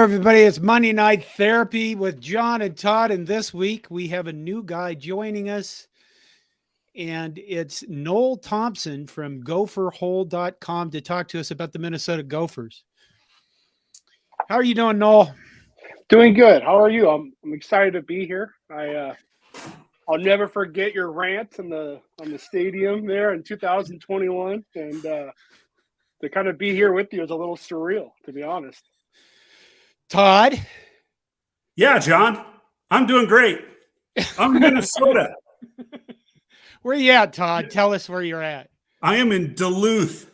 everybody. It's Monday Night Therapy with John and Todd. And this week we have a new guy joining us. And it's Noel Thompson from gopherhole.com to talk to us about the Minnesota Gophers. How are you doing, Noel? Doing good. How are you? I'm excited to be here. I'll never forget your rant on the stadium there in 2021, and to kind of be here with you is a little surreal, to be honest. Todd? Yeah, John. I'm doing great. I'm in Minnesota. Where are you at, Todd? Tell us where you're at. I am in Duluth.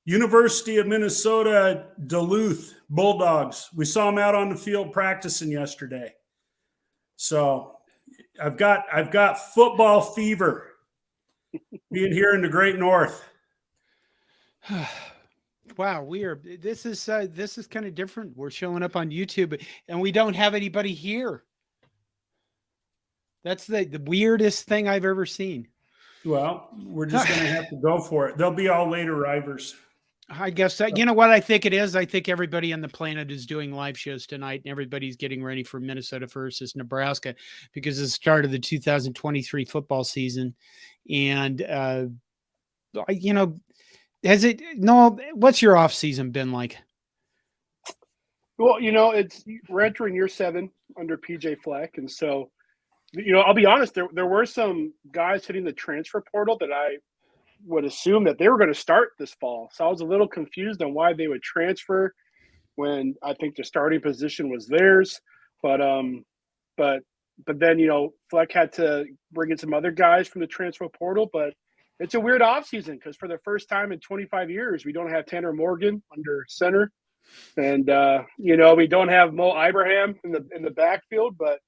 University of Minnesota, Duluth Bulldogs. We saw them out on the field practicing yesterday. So I've got football fever being here in the Great North. Wow, this is kind of different. We're showing up on YouTube and we don't have anybody here. That's the weirdest thing I've ever seen. Well, we're just going to have to go for it. They'll be all late arrivers. I guess that, you know what I think it is? I think everybody on the planet is doing live shows tonight, and everybody's getting ready for Minnesota versus Nebraska because it's the start of the 2023 football season. And, what's your off season been like? Well, we're entering year 7 under PJ Fleck. And so, I'll be honest, there were some guys hitting the transfer portal that I would assume that they were going to start this fall. So I was a little confused on why they would transfer when I think the starting position was theirs. But then, Fleck had to bring in some other guys from the transfer portal. But it's a weird offseason because for the first time in 25 years, we don't have Tanner Morgan under center. And, we don't have Mo Ibrahim in the backfield, but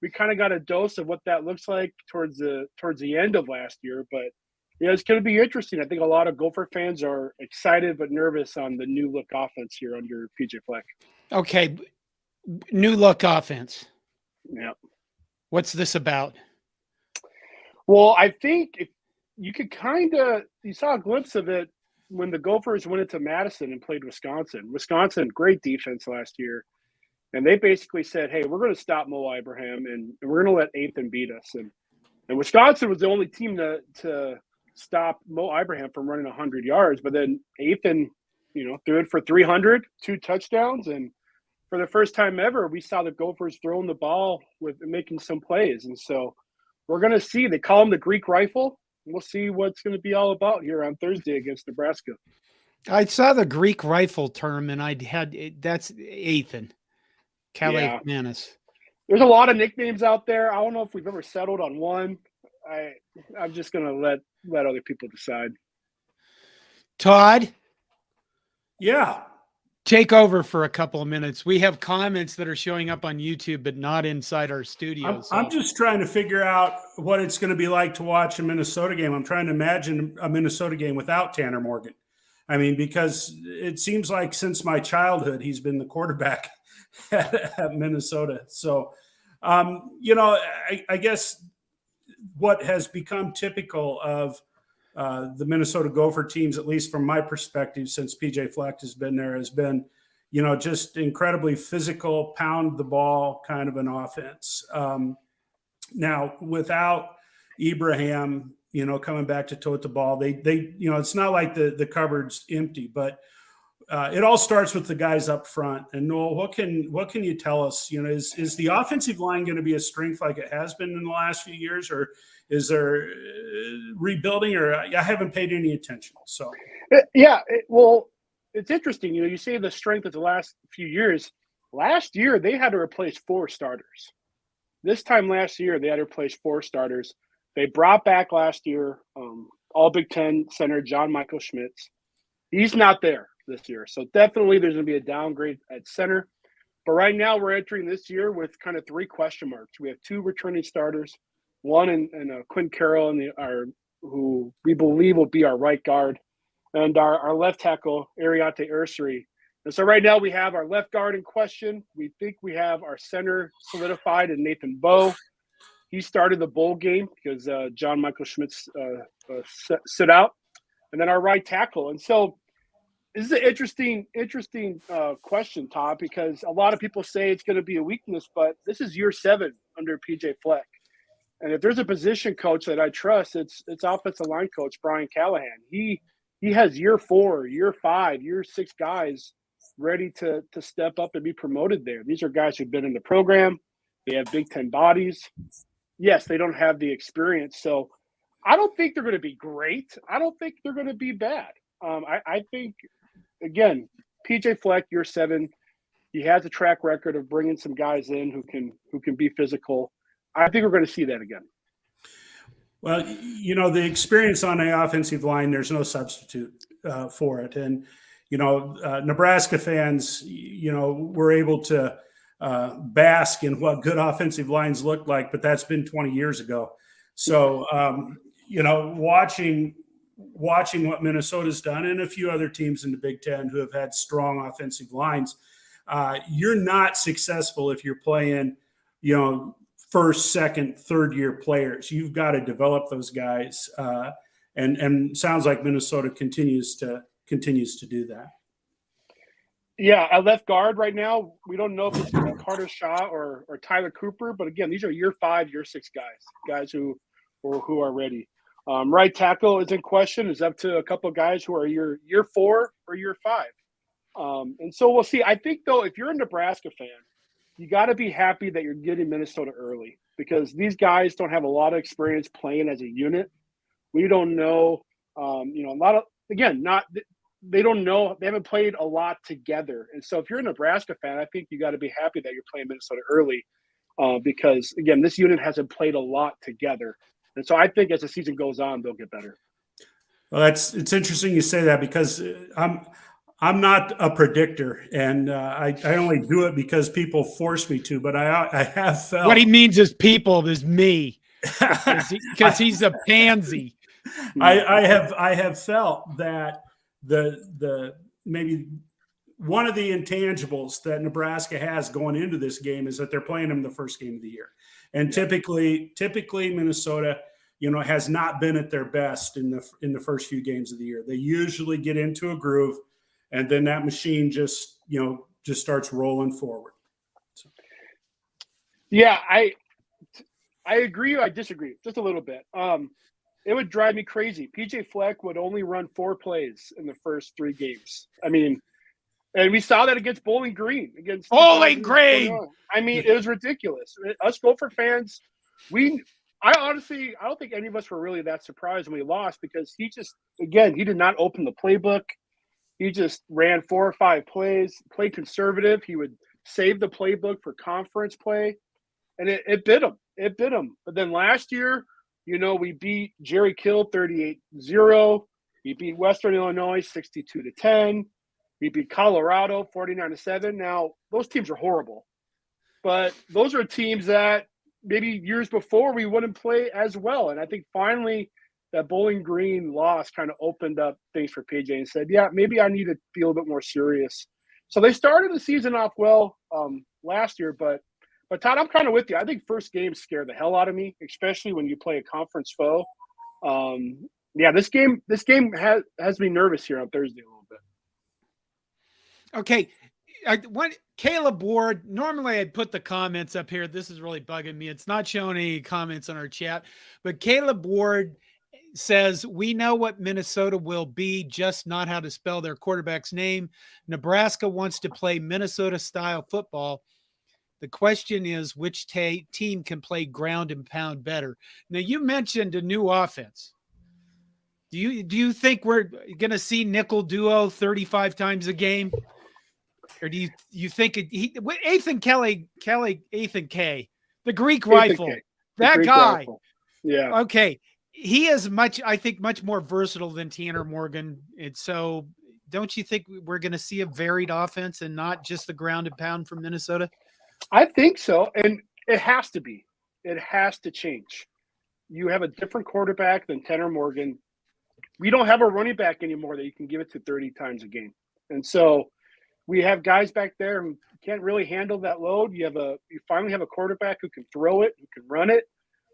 we kind of got a dose of what that looks like towards the end of last year. But it's going to be interesting. I think a lot of Gopher fans are excited but nervous on the new look offense here under PJ Fleck. Okay, new look offense. Yeah. What's this about? Well, I think you saw a glimpse of it when the Gophers went into Madison and played Wisconsin. Wisconsin, great defense last year. And they basically said, hey, we're going to stop Mo Ibrahim and we're going to let Ethan beat us. And Wisconsin was the only team to stop Mo Ibrahim from running 100 yards. But then Ethan, threw it for 300, 2 touchdowns. And for the first time ever, we saw the Gophers throwing the ball with making some plays. And so we're going to see. They call him the Greek Rifle. We'll see what's going to be all about here on Thursday against Nebraska. I saw the Greek Rifle term, and that's Ethan. Calais Manis. There's a lot of nicknames out there. I don't know if we've ever settled on one. I'm just going to let other people decide. Todd? Yeah. Take over for a couple of minutes. We have comments that are showing up on YouTube, but not inside our studio. I'm just trying to figure out what it's going to be like to watch a Minnesota game. I'm trying to imagine a Minnesota game without Tanner Morgan. I mean, because it seems like since my childhood, he's been the quarterback at Minnesota. So, I guess what has become typical of the Minnesota Gopher teams, at least from my perspective, since PJ Fleck has been there, has been, just incredibly physical, pound the ball kind of an offense. Now, without Ibrahim, coming back to tote the ball, they it's not like the cupboard's empty, but it all starts with the guys up front. And Noel, what can you tell us? Is the offensive line going to be a strength like it has been in the last few years, or is there rebuilding? Or I haven't paid any attention. So well, it's interesting. You say the strength of the last few years. Last year they had to replace 4 starters. This time last year they had to replace 4 starters. They brought back last year All Big Ten center John Michael Schmitz. He's not there this year. So definitely there's going to be a downgrade at center. But right now we're entering this year with kind of 3 question marks. We have 2 returning starters, one in Quinn Carroll, who we believe will be our right guard, and our left tackle, Ariante Ursary. And so right now we have our left guard in question. We think we have our center solidified in Nathan Bowe. He started the bowl game because John Michael Schmitz sit out. And then our right tackle. And so This is an interesting question, Todd, because a lot of people say it's going to be a weakness, but this is year 7 under PJ Fleck. And if there's a position coach that I trust, it's offensive line coach Brian Callahan. He has year 4, year 5, year 6 guys ready to step up and be promoted there. These are guys who've been in the program. They have Big Ten bodies. Yes, they don't have the experience. So I don't think they're going to be great. I don't think they're going to be bad. I think, again, PJ Fleck, year 7, he has a track record of bringing some guys in who can be physical. I think we're going to see that again. Well, the experience on the offensive line, there's no substitute for it. And, Nebraska fans, were able to bask in what good offensive lines looked like, but that's been 20 years ago. So, watching what Minnesota's done and a few other teams in the Big Ten who have had strong offensive lines, you're not successful if you're playing, first, second, third year players. You've got to develop those guys. And sounds like Minnesota continues to do that. Yeah, at left guard right now, we don't know if it's Carter Shaw or Tyler Cooper, but again, these are year 5, year 6 guys who are ready. Right tackle is in question. It's up to a couple of guys who are year 4 or year 5. And so we'll see. I think, though, if you're a Nebraska fan, you got to be happy that you're getting Minnesota early because these guys don't have a lot of experience playing as a unit. We don't know, a lot of, again, they don't know, they haven't played a lot together. And so if you're a Nebraska fan, I think you got to be happy that you're playing Minnesota early because, again, this unit hasn't played a lot together. And so I think as the season goes on, they'll get better. Well, it's interesting you say that because I'm not a predictor, and I only do it because people force me to. But I have felt what he means is people is me because he's a pansy. I have felt that the maybe one of the intangibles that Nebraska has going into this game is that they're playing them the first game of the year, and typically Minnesota, has not been at their best in the first few games of the year. They usually get into a groove, and then that machine just starts rolling forward. So. Yeah, I agree. I disagree just a little bit. It would drive me crazy. PJ Fleck would only run 4 plays in the first 3 games. I mean, and we saw that against Bowling Green. Bowling Green! I mean, it was ridiculous. Us Gopher fans, I don't think any of us were really that surprised when we lost because he did not open the playbook. He just ran 4 or 5 plays, played conservative. He would save the playbook for conference play, and it bit him. It bit him. But then last year, we beat Jerry Kill 38-0. We beat Western Illinois 62-10. We beat Colorado 49-7. Now, those teams are horrible. But those are teams that maybe years before we wouldn't play as well. And I think finally that Bowling Green loss kind of opened up things for PJ and said, yeah, maybe I need to be a little bit more serious. So they started the season off well last year, but Todd, I'm kind of with you. I think first games scare the hell out of me, especially when you play a conference foe. This game has me nervous here on Thursday a little bit. Okay. Caleb Ward, normally I'd put the comments up here. This is really bugging me. It's not showing any comments on our chat, but Caleb Ward says, we know what Minnesota will be, just not how to spell their quarterback's name. Nebraska wants to play Minnesota-style football. The question is, which team can play ground and pound better? Now, you mentioned a new offense. Do you think we're going to see nickel duo 35 times a game? Or do you think Ethan Kelly, Ethan K, the Greek rifle, that Greek guy. Rifle. Yeah. Okay. He is much more versatile than Tanner Morgan. And so don't you think we're going to see a varied offense and not just the ground and pound from Minnesota? I think so. And it has to be. It has to change. You have a different quarterback than Tanner Morgan. We don't have a running back anymore that you can give it to 30 times a game. And so we have guys back there who can't really handle that load. You finally have a quarterback who can throw it, who can run it.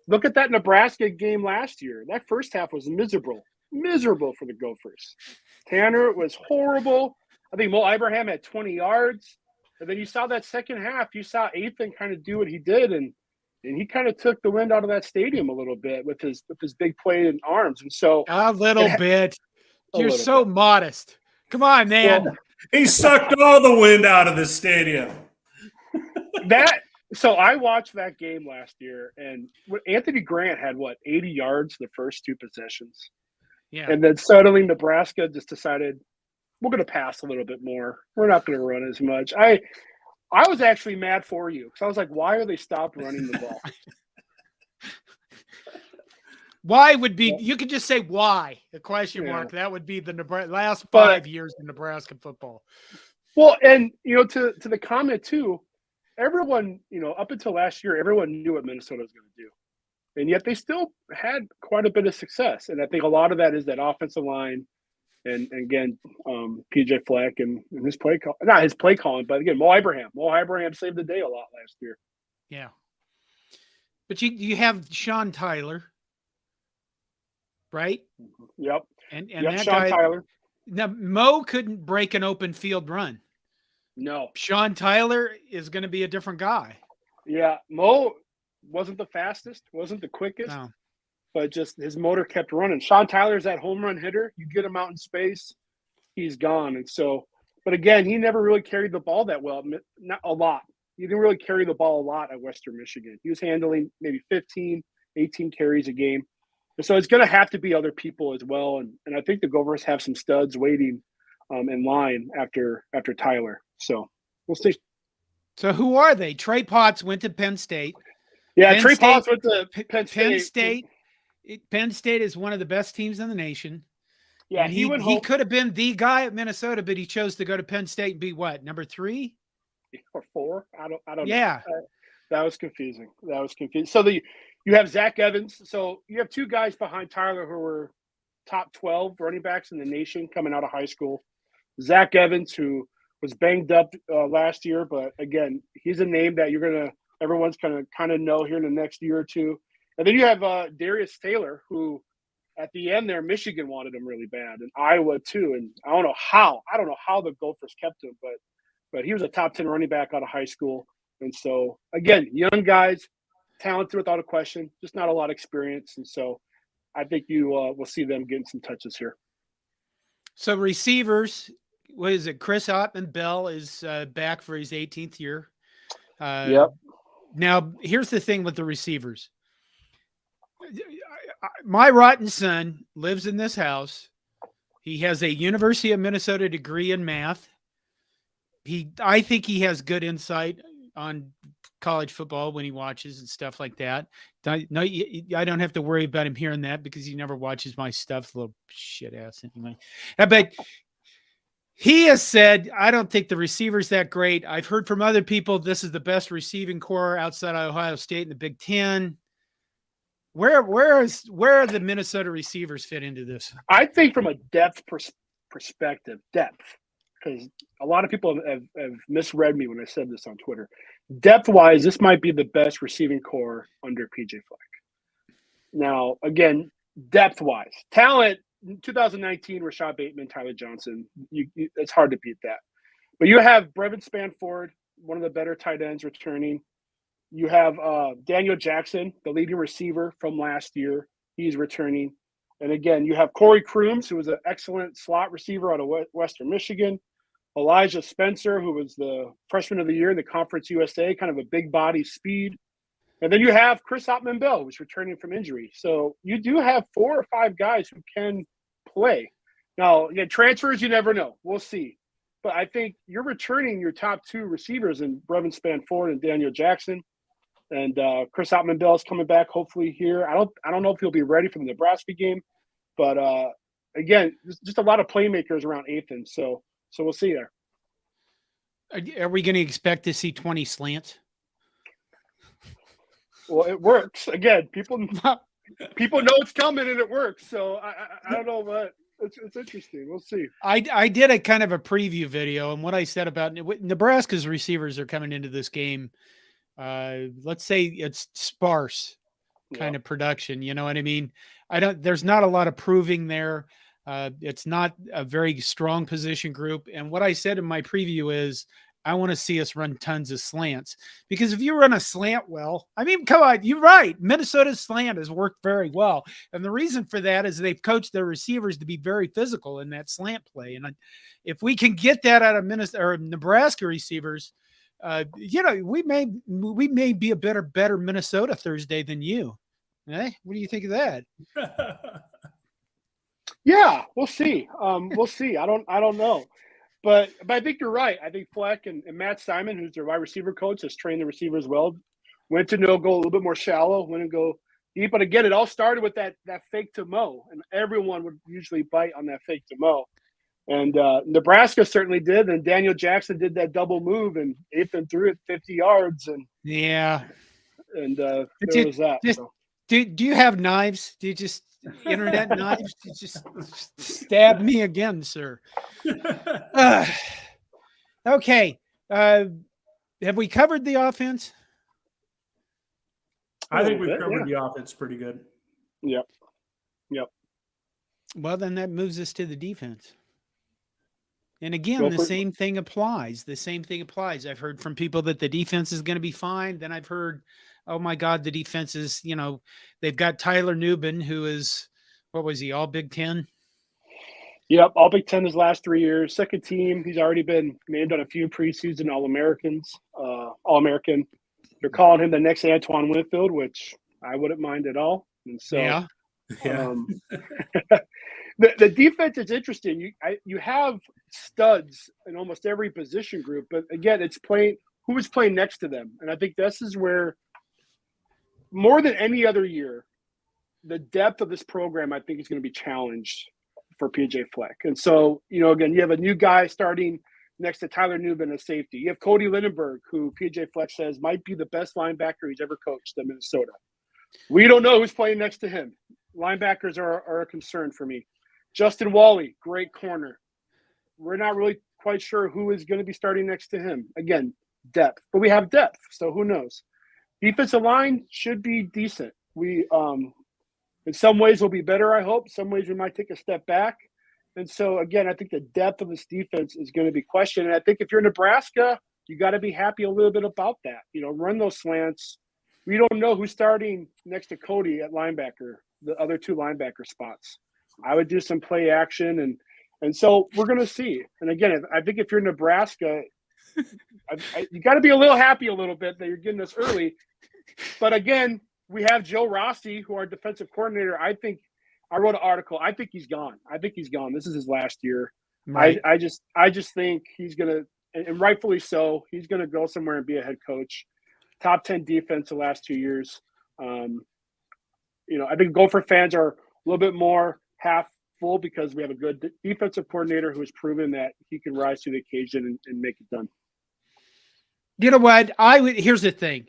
Look at that Nebraska game last year. That first half was miserable. miserable for the Gophers. Tanner was horrible. I think Mo Ibrahim had 20 yards. And then you saw that second half, you saw Ethan kind of do what he did, and he kind of took the wind out of that stadium a little bit with his big play in arms. And so a little bit. You're so modest. Come on, man. Well, he sucked all the wind out of the stadium. So I watched that game last year, and Anthony Grant had 80 yards the first two possessions. Yeah. And then suddenly Nebraska just decided we're going to pass a little bit more. We're not going to run as much. I was actually mad for you because I was like, why are they stopped running the ball? Why would be, you could just say why, a question mark. That would be the last 5 years in Nebraska football. Well, and, to the comment too, everyone, up until last year, everyone knew what Minnesota was going to do. And yet they still had quite a bit of success. And I think a lot of that is that offensive line. And again, PJ Fleck and his play call, not his play calling, but again, Mo Ibrahim saved the day a lot last year. Yeah. But you have Sean Tyler, right? Yep. And yep, that Sean guy, Tyler. Now, Mo couldn't break an open field run. No. Sean Tyler is going to be a different guy. Yeah. Mo wasn't the fastest, wasn't the quickest. No. But just his motor kept running. Sean Tyler's that home run hitter. You get him out in space, he's gone. And so, but again, he never really carried the ball that well. Not a lot. He didn't really carry the ball a lot at Western Michigan. He was handling maybe 15, 18 carries a game. And so it's going to have to be other people as well. And I think the Gophers have some studs waiting in line after Tyler. So we'll see. So who are they? Trey Potts went to Penn State. Yeah, Trey Potts went to Penn State. Penn State is one of the best teams in the nation. Yeah, and he could have been the guy at Minnesota, but he chose to go to Penn State and be what, number 3 or 4? I don't know. That was confusing. So you have Zach Evans. So you have two guys behind Tyler who were top 12 running backs in the nation coming out of high school. Zach Evans, who was banged up last year, but again, he's a name that everyone's gonna kind of know here in the next year or two. And then you have Darius Taylor, who at the end there, Michigan wanted him really bad, and Iowa too. And I don't know how the Gophers kept him, but he was a top 10 running back out of high school. And so again, young guys, talented without a question, just not a lot of experience. And so I think you will see them getting some touches here. So receivers, what is it? Chris Ottman-Bell is back for his 18th year. Yep. Now, here's the thing with the receivers. My rotten son lives in this house. He has a University of Minnesota degree in math. I think he has good insight on college football when he watches and stuff like that. I don't have to worry about him hearing that because he never watches my stuff, little shit ass anyway. But he has said, I don't think the receiver's that great. I've heard from other people this is the best receiving core outside of Ohio State in the Big Ten. Where are the Minnesota receivers fit into this? I think from a depth perspective, because a lot of people have misread me when I said this on Twitter. Depth-wise, this might be the best receiving core under PJ Fleck. Now, again, depth-wise, talent, 2019, Rashad Bateman, Tyler Johnson, it's hard to beat that. But you have Brevin Spanford, one of the better tight ends returning. You have Daniel Jackson, the leading receiver from last year. He's returning. And again, you have Corey Crooms, who was an excellent slot receiver out of Western Michigan. Elijah Spencer, who was the freshman of the year in the Conference USA, kind of a big body speed. And then you have Chris Ottman-Bell, who's returning from injury. So you do have 4 or 5 guys who can play. Now, again, transfers, you never know. We'll see. But I think you're returning your top 2 receivers in Brevin Spanford and Daniel Jackson. And Chris Ottman-Bell is coming back hopefully here. I don't know if he'll be ready for the Nebraska game. But, again, just a lot of playmakers around Ethan. So we'll see there. Are we going to expect to see 20 slants? Well, it works. Again, people know it's coming and it works. So I don't know, but it's interesting. We'll see. I did a kind of a preview video, and what I said about Nebraska's receivers are coming into this game. Let's say it's sparse. kind of production. You know what I mean? There's not a lot of proving there. It's not a very strong position group. And what I said in my preview is I want to see us run tons of slants, because if you run a slant well, I mean, come on, you're right. Minnesota's slant has worked very well. And the reason for that is they've coached their receivers to be very physical in that slant play. And if we can get that out of Minnesota or Nebraska receivers, we may be a better Minnesota Thursday than you. Eh? What do you think of that? Yeah, we'll see. We'll see. I don't know. But I think you're right. I think Fleck and Matt Simon, who's their wide receiver coach, has trained the receivers well. Went to go a little bit more shallow, went and go deep. But again, it all started with that fake to Mo, and everyone would usually bite on that fake to Mo. And Nebraska certainly did. And Daniel Jackson did that double move and ate them through it 50 yards. And yeah, and there was that. So. Do you have knives? Do you just internet knives? You just stab me again, sir. Okay. Have we covered the offense? I think we've covered the offense pretty good. Yep. Well, then that moves us to the defense. And again, the same thing applies. I've heard from people that the defense is going to be fine. Then I've heard, oh my God, the defense is, they've got Tyler Nubin, who is, what was he, all Big Ten? Yep, all Big Ten his last 3 years. Second team. He's already been named on a few preseason All-Americans, All-American. They're calling him the next Antoine Winfield, which I wouldn't mind at all. And so, yeah. The defense is interesting. You have studs in almost every position group, but again, it's who is playing next to them. And I think this is where, more than any other year, the depth of this program, I think, is going to be challenged for PJ Fleck. And so, again, you have a new guy starting next to Tyler Nubin as safety. You have Cody Lindenberg, who PJ Fleck says might be the best linebacker he's ever coached in Minnesota. We don't know who's playing next to him. Linebackers are a concern for me. Justin Wally, great corner. We're not really quite sure who is going to be starting next to him. Again, depth. But we have depth, so who knows? Defensive line should be decent. We, in some ways, will be better, I hope. Some ways we might take a step back. And so, again, I think the depth of this defense is going to be questioned. And I think if you're Nebraska, you got to be happy a little bit about that. Run those slants. We don't know who's starting next to Cody at linebacker, the other two linebacker spots. I would do some play action, and so we're going to see. And again, I think if you're Nebraska, you got to be a little happy a little bit that you're getting this early. But again, we have Joe Rossi, who our defensive coordinator. I wrote an article. I think he's gone. This is his last year. Right. I just think he's going to, and rightfully so, he's going to go somewhere and be a head coach. Top 10 defense the last 2 years. I think Gopher fans are a little bit more half full because we have a good defensive coordinator who has proven that he can rise to the occasion and make it done. You know what? Here's the thing.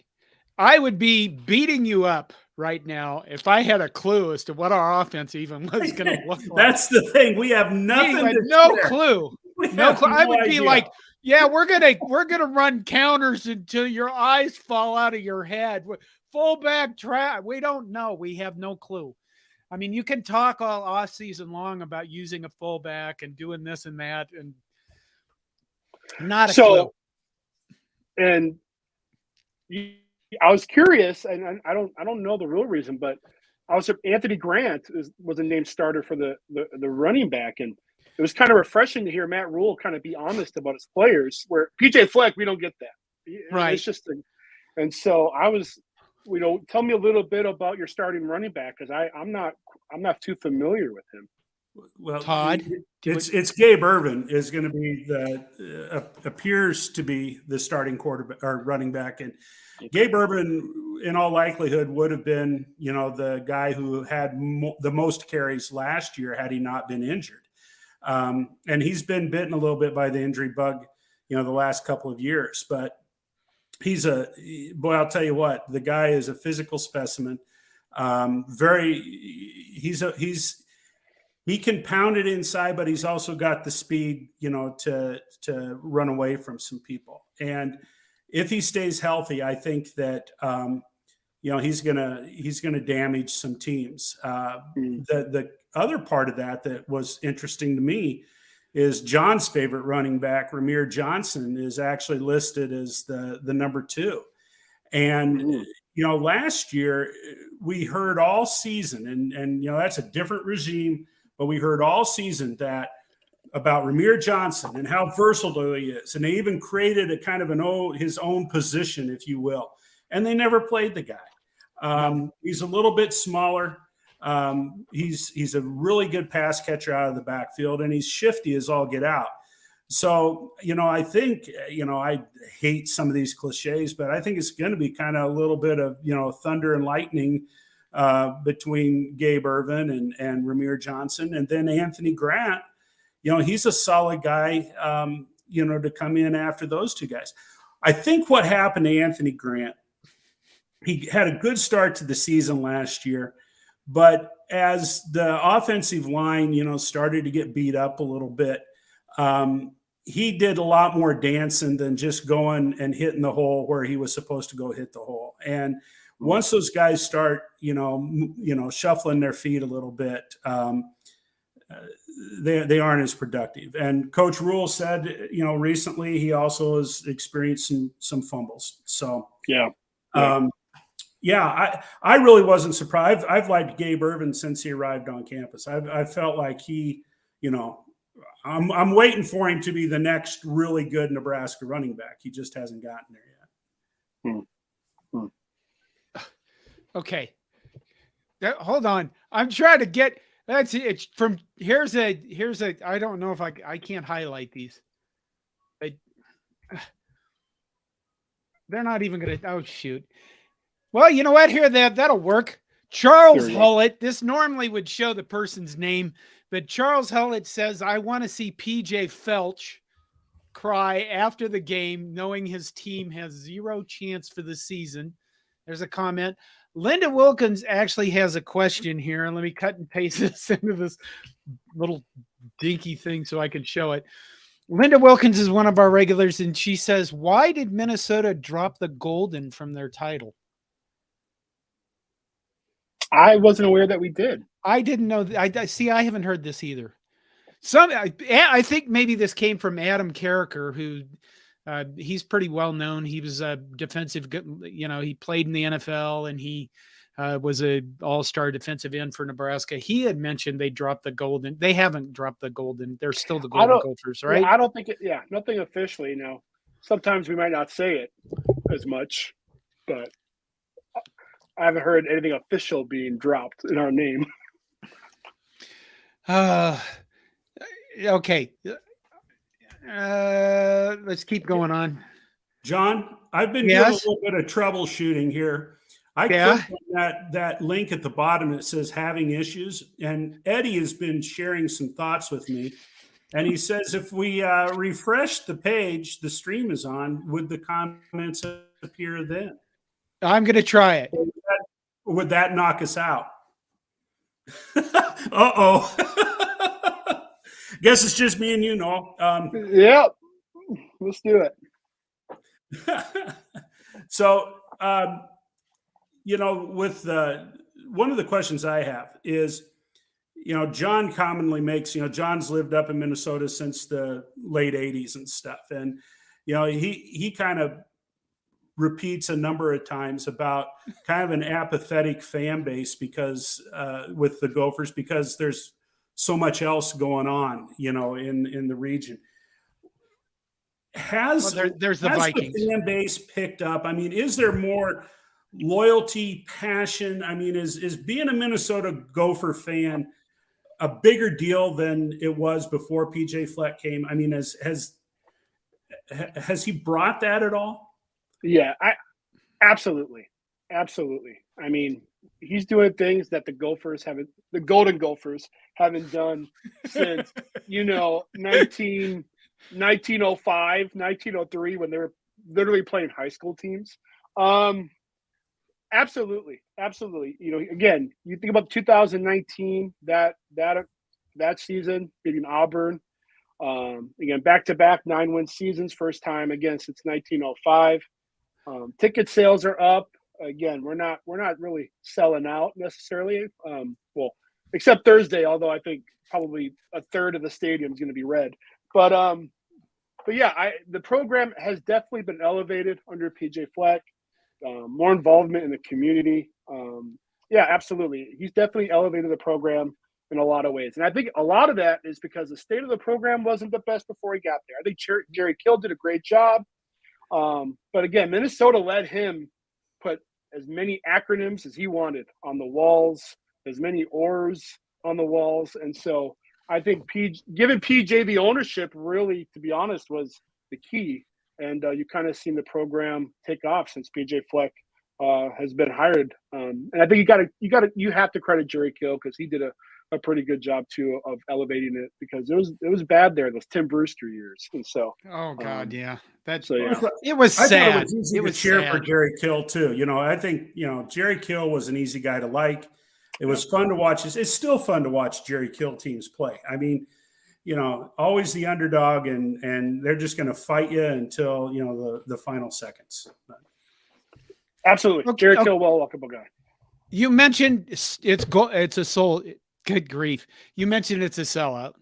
I would be beating you up right now if I had a clue as to what our offense even was going to look like. That's the thing. We have nothing. No clue. No clue. I would be like, yeah, we're gonna run counters until your eyes fall out of your head. Fullback trap. We don't know. We have no clue. I mean, you can talk all off season long about using a fullback and doing this and that, and not a clue. And I was curious, and I don't know the real reason, but Anthony Grant was a named starter for the running back, and it was kind of refreshing to hear Matt Rule kind of be honest about his players. Where PJ Fleck, we don't get that. Right. It's just, and so I was. Tell me a little bit about your starting running back, because I'm not too familiar with him. Well, Todd, it's Gabe Ervin is going to be appears to be the starting quarterback or running back, and Gabe Ervin, in all likelihood, would have been the guy who had the most carries last year had he not been injured, and he's been bitten a little bit by the injury bug, the last couple of years, but. I'll tell you what, the guy is a physical specimen. He can pound it inside, but he's also got the speed, to run away from some people. And if he stays healthy, I think that he's gonna damage some teams. Mm. The other part of that was interesting to me is John's favorite running back, Ramir Johnson, is actually listed as the number 2. And Mm. last year we heard all season, and that's a different regime, but we heard all season that about Ramir Johnson and how versatile he is, and they even created a kind of his own position, if you will. And they never played the guy. He's a little bit smaller. He's a really good pass catcher out of the backfield, and he's shifty as all get out. So, I think, I hate some of these cliches, but I think it's going to be kind of a little bit of, thunder and lightning between Gabe Ervin and Ramir Johnson. And then Anthony Grant, he's a solid guy, to come in after those two guys. I think what happened to Anthony Grant, he had a good start to the season last year, but as the offensive line, started to get beat up a little bit, he did a lot more dancing than just going and hitting the hole where he was supposed to go hit the hole. And once those guys start, shuffling their feet a little bit, they aren't as productive. And Coach Rule said, recently he also has experienced some fumbles. So I really wasn't surprised. I've liked Gabe Ervin since he arrived on campus. I've felt like he, I'm waiting for him to be the next really good Nebraska running back. He just hasn't gotten there yet. Okay. Hold on. I'm trying to get that's it from here's a I don't know if I can't highlight these. They're not even gonna shoot. Well, you know what? Here that'll work. Charles Hullett. This normally would show the person's name, but Charles Hullett says, I want to see PJ Felch cry after the game, knowing his team has 0 chance for the season. There's a comment. Linda Wilkins actually has a question here, and let me cut and paste this into this little dinky thing so I can show it. Linda Wilkins is one of our regulars, and she says, why did Minnesota drop the Golden from their title? I wasn't aware that we did. I didn't know. I see. I haven't heard this either. I think maybe this came from Adam Carricker, who he's pretty well known. He was a defensive, he played in the NFL, and he was a all-star defensive end for Nebraska. He had mentioned they dropped the Golden. They haven't dropped the Golden. They're still the Golden Gophers, right? I don't think it. Yeah, nothing officially. Sometimes we might not say it as much, but I haven't heard anything official being dropped in our name. Okay. Let's keep going on. John, I've been doing a little bit of troubleshooting here. I clicked on that link at the bottom that says having issues, and Eddie has been sharing some thoughts with me. And he says if we refresh the page, the stream is on, would the comments appear then? I'm going to try it. Would that knock us out? Uh-oh. Guess it's just me and you, Noel. Yeah, let's do it. So, with one of the questions I have is, John commonly makes, John's lived up in Minnesota since the late 80s and stuff. And, he kind of repeats a number of times about kind of an apathetic fan base because with the Gophers, because there's so much else going on, in the region. There's the Vikings. The fan base picked up? I mean, is there more loyalty, passion? I mean, is being a Minnesota Gopher fan a bigger deal than it was before PJ Fleck came? I mean, has he brought that at all? Yeah, absolutely. I mean, he's doing things that the Golden Gophers haven't done since, 1905, 1903, when they were literally playing high school teams. Absolutely. Again, you think about 2019, that season, beating Auburn. Again, back-to-back 9-win seasons, first time again since 1905. Ticket sales are up. again, we're not really selling out necessarily. Well, except Thursday, although I think probably a third of the stadium is going to be red. But yeah, the program has definitely been elevated under PJ Fleck. More involvement in the community. Yeah, absolutely. He's definitely elevated the program in a lot of ways. And I think a lot of that is because the state of the program wasn't the best before he got there. I think Jerry Kill did a great job. But again, Minnesota let him put as many acronyms as he wanted on the walls, as many oars on the walls. And so I think giving PJ the ownership really, to be honest, was the key. And you kind of seen the program take off since PJ Fleck has been hired. And I think you have to credit Jerry Kill because he did a pretty good job too of elevating it, because it was bad there those Tim Brewster years. And so oh god, yeah, that's so yeah. it was I sad. thought it was easy to cheer sad for Jerry Kill too. I think Jerry Kill was an easy guy to like. It was fun to watch. It's still fun to watch Jerry Kill teams play. I mean, always the underdog, and they're just going to fight you until the final seconds. Absolutely, Jerry Kill, well-likable guy. You mentioned it's a soul. Good grief! You mentioned it's a sellout.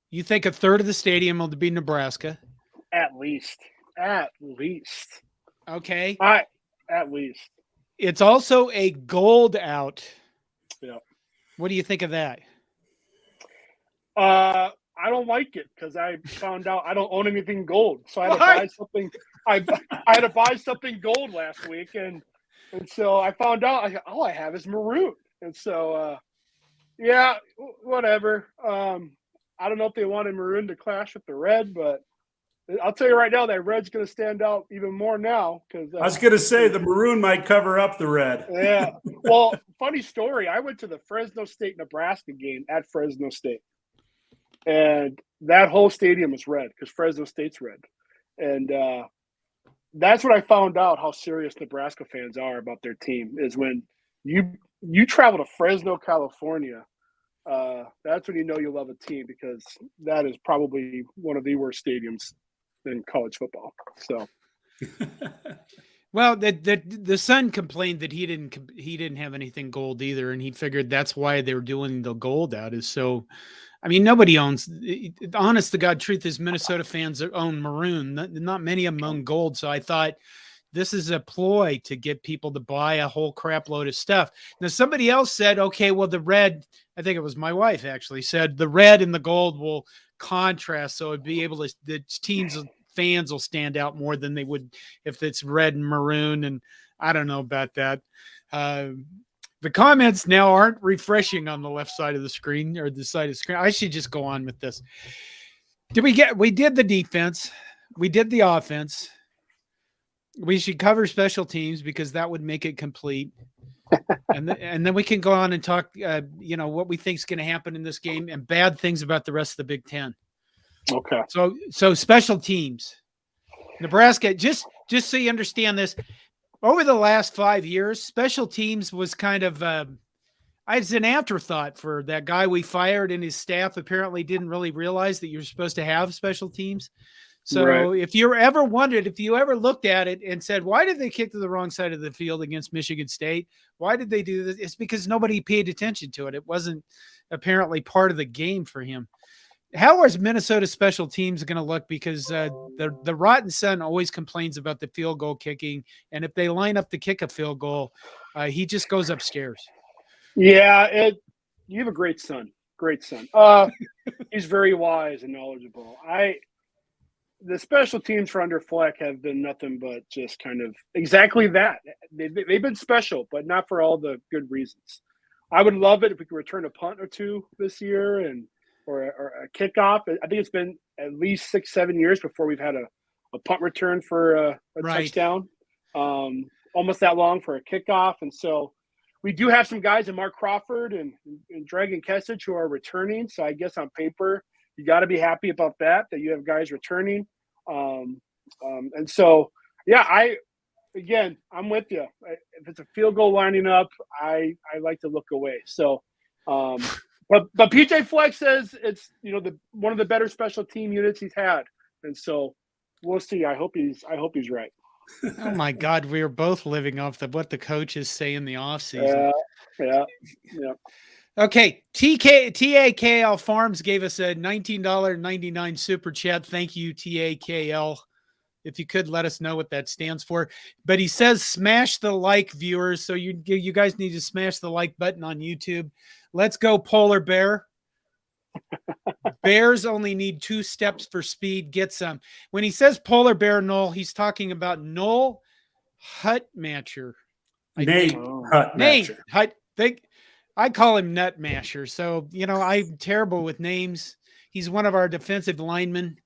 You think a third of the stadium will be Nebraska? At least. Okay. At least. It's also a gold out. Yeah. What do you think of that? I don't like it because I found out I don't own anything gold, so I had to buy something. I had to buy something gold last week, and so I found out all I have is maroon, and so yeah, whatever. I don't know if they wanted maroon to clash with the red, but I'll tell you right now that red's going to stand out even more now. Because I was going to say the maroon might cover up the red. Yeah. Well, funny story. I went to the Fresno State Nebraska game at Fresno State, and that whole stadium was red because Fresno State's red, and that's what I found out how serious Nebraska fans are about their team is when you travel to Fresno, California. That's when you love a team, because that is probably one of the worst stadiums in college football. So, well, the Sun complained that he didn't have anything gold either, and he figured that's why they were doing the gold out. Is so, I mean, nobody owns. Honest to God, truth is, Minnesota fans own maroon. Not many of them own gold. So I thought this is a ploy to get people to buy a whole crap load of stuff. Now, somebody else said, okay, well, the red, I think it was my wife actually, said the red and the gold will contrast. So it'd be able to, the teams, fans will stand out more than they would if it's red and maroon. And I don't know about that. The comments now aren't refreshing on the left side of the screen, or the side of the screen. I should just go on with this. We did the defense. We did the offense. We should cover special teams because that would make it complete. And then we can go on and talk, what we think is going to happen in this game and bad things about the rest of the Big Ten. Okay. So special teams, Nebraska, just so you understand this, over the last 5 years, special teams was kind of, it's an afterthought for that guy we fired, and his staff apparently didn't really realize that you're supposed to have special teams. So right. if you ever wondered, if you ever looked at it and said, why did they kick to the wrong side of the field against Michigan State? Why did they do this? It's because nobody paid attention to it. It wasn't apparently part of the game for him. How is Minnesota special teams going to look? Because the Rotten Son always complains about the field goal kicking. And if they line up to kick a field goal, he just goes upstairs. Yeah, you have a great son. Great son. He's very wise and knowledgeable. The special teams for under Fleck have been nothing but just kind of exactly that. They've been special, but not for all the good reasons. I would love it if we could return a punt or two this year or a kickoff. I think it's been at least 6-7 years before we've had a punt return for a touchdown. Almost that long for a kickoff. And so we do have some guys in Mark Crawford and Dragon Kesich who are returning. So I guess on paper, you got to be happy about that you have guys returning. And so, yeah, I'm with you. If it's a field goal lining up, I like to look away. So, but PJ Fleck says it's, one of the better special team units he's had. And so we'll see. I hope he's right. Oh my God, we are both living off what the coaches say in the off season. Yeah. Okay, TAKL Farms gave us a $19.99 super chat. Thank you, TAKL. If you could let us know what that stands for. But he says smash the like, viewers. So you guys need to smash the like button on YouTube. Let's go, Polar Bear. Bears only need 2 steps for speed. Get some. When he says Polar Bear, Noel, he's talking about Noel Hutmacher. Nate Hut. I call him Nut Masher. So, I'm terrible with names. He's one of our defensive linemen.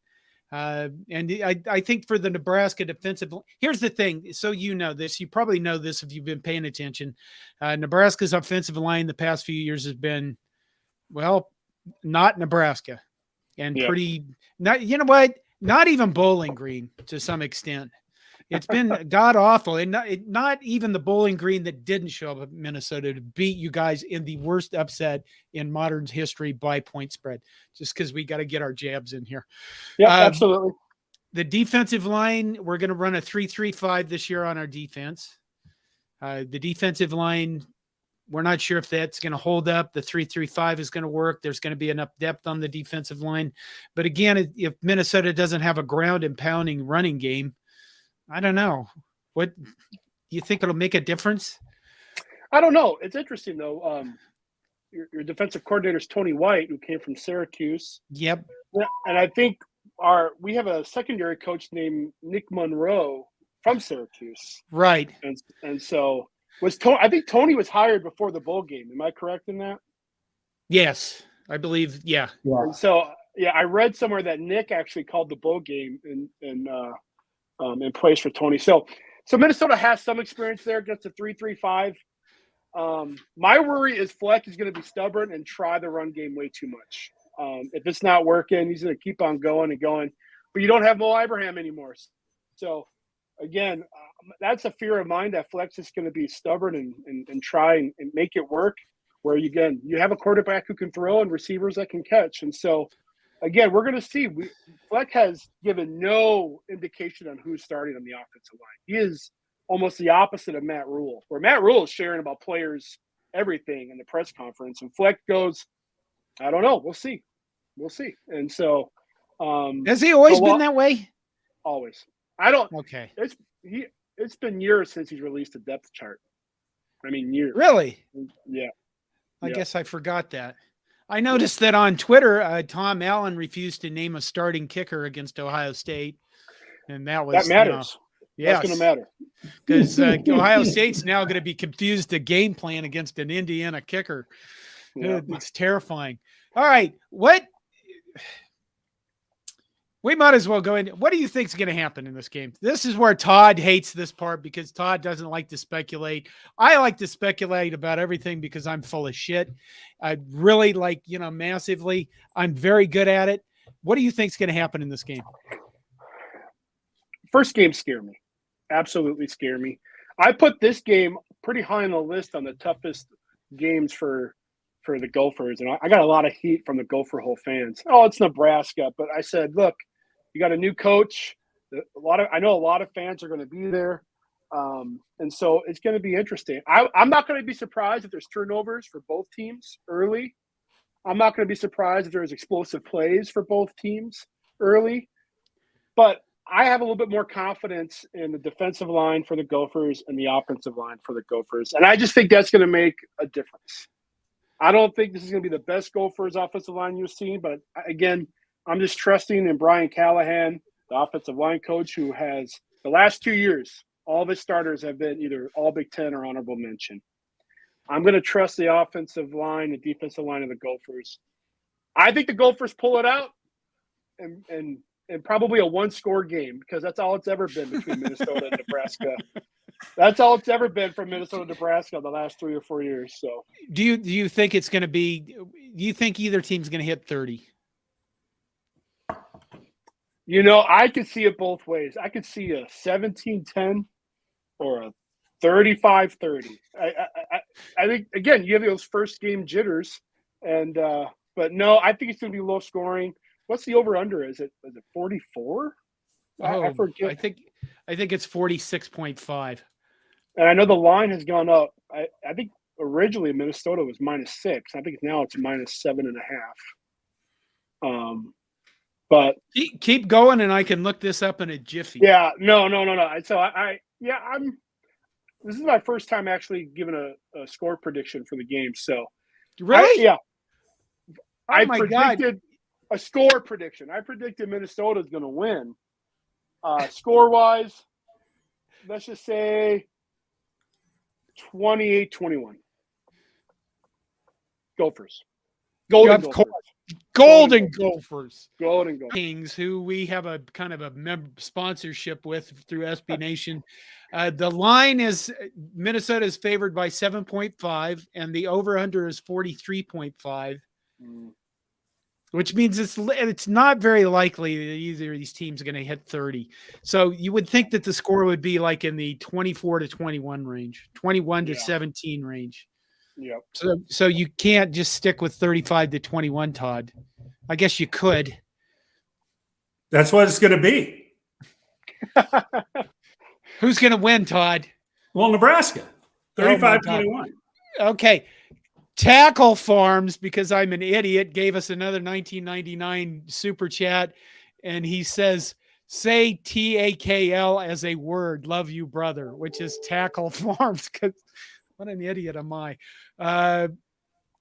And I think for the Nebraska defensive, here's the thing. So you know this, you probably know this if you've been paying attention. Nebraska's offensive line the past few years has been, well, not Nebraska, and pretty not. You know what? Not even Bowling Green to some extent. It's been god awful, and not even the Bowling Green that didn't show up at Minnesota to beat you guys in the worst upset in modern history by point spread. Just because we got to get our jabs in here. Yeah, absolutely. The defensive line, we're going to run a 3-3-5 this year on our defense. The defensive line, we're not sure if that's going to hold up. The 3-3-5 is going to work. There's going to be enough depth on the defensive line. But again, if Minnesota doesn't have a ground and pounding running game, I don't know. What you think it'll make a difference? I don't know. It's interesting though. Your defensive coordinator is Tony White, who came from Syracuse. Yep. And I think we have a secondary coach named Nick Monroe from Syracuse. Right. And so I think Tony was hired before the bowl game. Am I correct in that? Yes, I believe. Yeah. And so I read somewhere that Nick actually called the bowl game in place for Tony. So Minnesota has some experience there. Gets a 3-3-5. My worry is Fleck is going to be stubborn and try the run game way too much. If it's not working, he's going to keep on going and going. But you don't have Mo Ibrahim anymore. So, again, that's a fear of mine that Flex is going to be stubborn and try and make it work. Where, you have a quarterback who can throw and receivers that can catch. And so, again, we're going to see. Fleck has given no indication on who's starting on the offensive line. He is almost the opposite of Matt Rule, where Matt Rule is sharing about players everything in the press conference, and Fleck goes, I don't know. We'll see. And so, has he always been that way? Always. I don't. Okay. It's been years since he's released a depth chart. I mean, years. Really? Yeah. I guess I forgot that. I noticed that on Twitter, Tom Allen refused to name a starting kicker against Ohio State, and that matters. Yeah, that's going to matter because Ohio State's now going to be confused to game plan against an Indiana kicker. Yeah. It's terrifying. All right, we might as well go in. What do you think is going to happen in this game? This is where Todd hates this part because Todd doesn't like to speculate. I like to speculate about everything because I'm full of shit. I really massively. I'm very good at it. What do you think is going to happen in this game? First game scare me. Absolutely scare me. I put this game pretty high on the list on the toughest games for the Gophers, and I got a lot of heat from the Gopher Hole fans. Oh, it's Nebraska, but I said, look, you got a new coach. I know a lot of fans are going to be there, and so it's going to be interesting. I'm not going to be surprised if there's turnovers for both teams early. I'm not going to be surprised if there's explosive plays for both teams early, but I have a little bit more confidence in the defensive line for the Gophers and the offensive line for the Gophers, and I just think that's going to make a difference. I don't think this is going to be the best Gophers offensive line you've seen, but again, I'm just trusting in Brian Callahan, the offensive line coach, who has the last 2 years, all of his starters have been either all Big Ten or honorable mention. I'm going to trust the offensive line, the defensive line of the Gophers. I think the Gophers pull it out and probably a one-score game because that's all it's ever been between Minnesota and Nebraska. That's all it's ever been from Minnesota and Nebraska the last 3 or 4 years. So, do you think it's going to be? Do you think either team's going to hit 30? I could see it both ways. I could see a 17-10 or a 35-30. I think again you have those first game jitters, and but no, I think it's going to be low scoring. What's the over under? Is it 44? Oh, I forget. I think it's 46.5. And I know the line has gone up. I think originally Minnesota was -6. I think now it's -7.5. But Keep going, and I can look this up in a jiffy. yeah, no. So this is my first time actually giving a score prediction for the game. So Really? Oh I my predicted a score prediction. I predicted Minnesota is going to win. Score-wise, let's just say 28-21. Gophers. Golden Of Gophers. Golden Gophers. Golden Gophers. Kings, who we have a kind of a sponsorship with through SB Nation. The line is Minnesota is favored by 7.5, and the over/under is 43.5, which means it's not very likely that either of these teams are going to hit 30. So you would think that the score would be like in the 24-21 range, 21-17 range. Yep. So you can't just stick with 35-21, Todd. I guess you could. That's what it's going to be. Who's going to win, Todd? Well, Nebraska, 35-21. Okay. Tackle Farms, because I'm an idiot, gave us another 1999 super chat, and he says, say TAKL as a word. Love you, brother, which is Tackle Farms. What an idiot am I.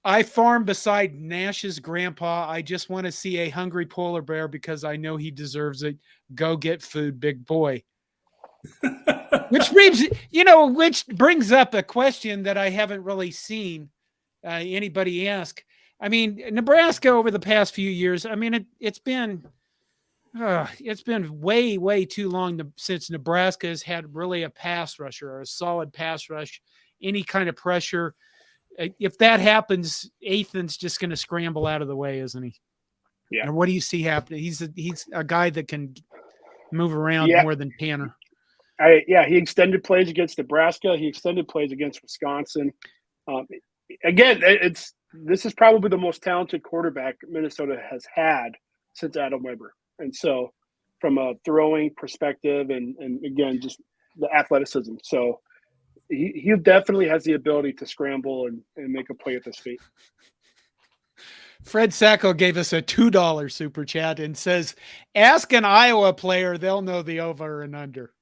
I farm beside Nash's grandpa. I just want to see a hungry polar bear because I know he deserves it. Go get food, big boy. Which brings up a question that I haven't really seen anybody ask. I mean, Nebraska over the past few years, I mean, it's been way too long since Nebraska has had really a pass rusher or a solid pass rush, any kind of pressure. If that happens, Athan's just going to scramble out of the way, isn't he? Yeah. And what do you see happening? He's a guy that can move around more than Tanner. He extended plays against Nebraska. He extended plays against Wisconsin. Again, this is probably the most talented quarterback Minnesota has had since Adam Weber. And so from a throwing perspective and again, just the athleticism. So he definitely has the ability to scramble and make a play at his feet. Fred Sacco gave us a $2 super chat and says, ask an Iowa player, they'll know the over and under.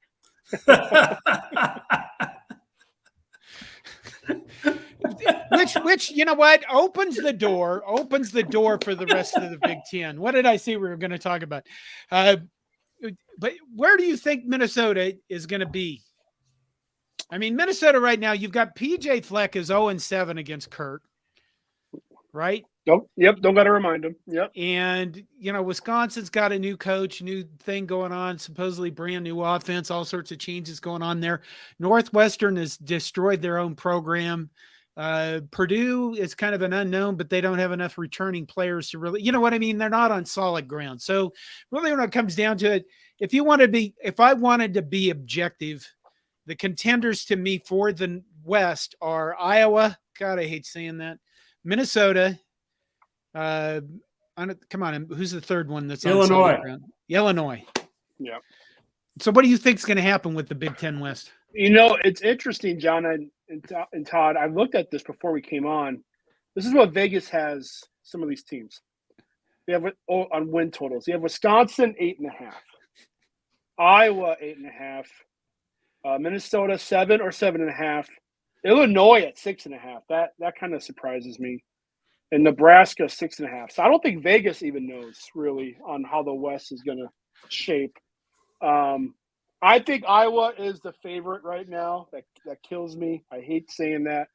which you know what opens the door for the rest of the Big Ten. What did I say we were going to talk about? But where do you think Minnesota is going to be? I mean, Minnesota right now, you've got PJ Fleck is 0-7 against Kurt, right? Don't got to remind him. Yep. And, Wisconsin's got a new coach, new thing going on, supposedly brand new offense, all sorts of changes going on there. Northwestern has destroyed their own program. Purdue is kind of an unknown, but they don't have enough returning players to really, you know what I mean? They're not on solid ground. So really when it comes down to it, if I wanted to be objective, the contenders to me for the West are Iowa. God, I hate saying that. Minnesota. Come on. Who's the third one that's Illinois? On ground? Illinois. Yeah. So what do you think is going to happen with the Big Ten West? It's interesting, John and Todd. I looked at this before we came on. This is what Vegas has some of these teams. They have on win totals. You have Wisconsin 8.5, Iowa 8.5, Minnesota 7 or 7.5, Illinois at 6.5. That kind of surprises me, and Nebraska 6.5. So I don't think Vegas even knows really on how the West is going to shape. I think Iowa is the favorite right now. That kills me. I hate saying that.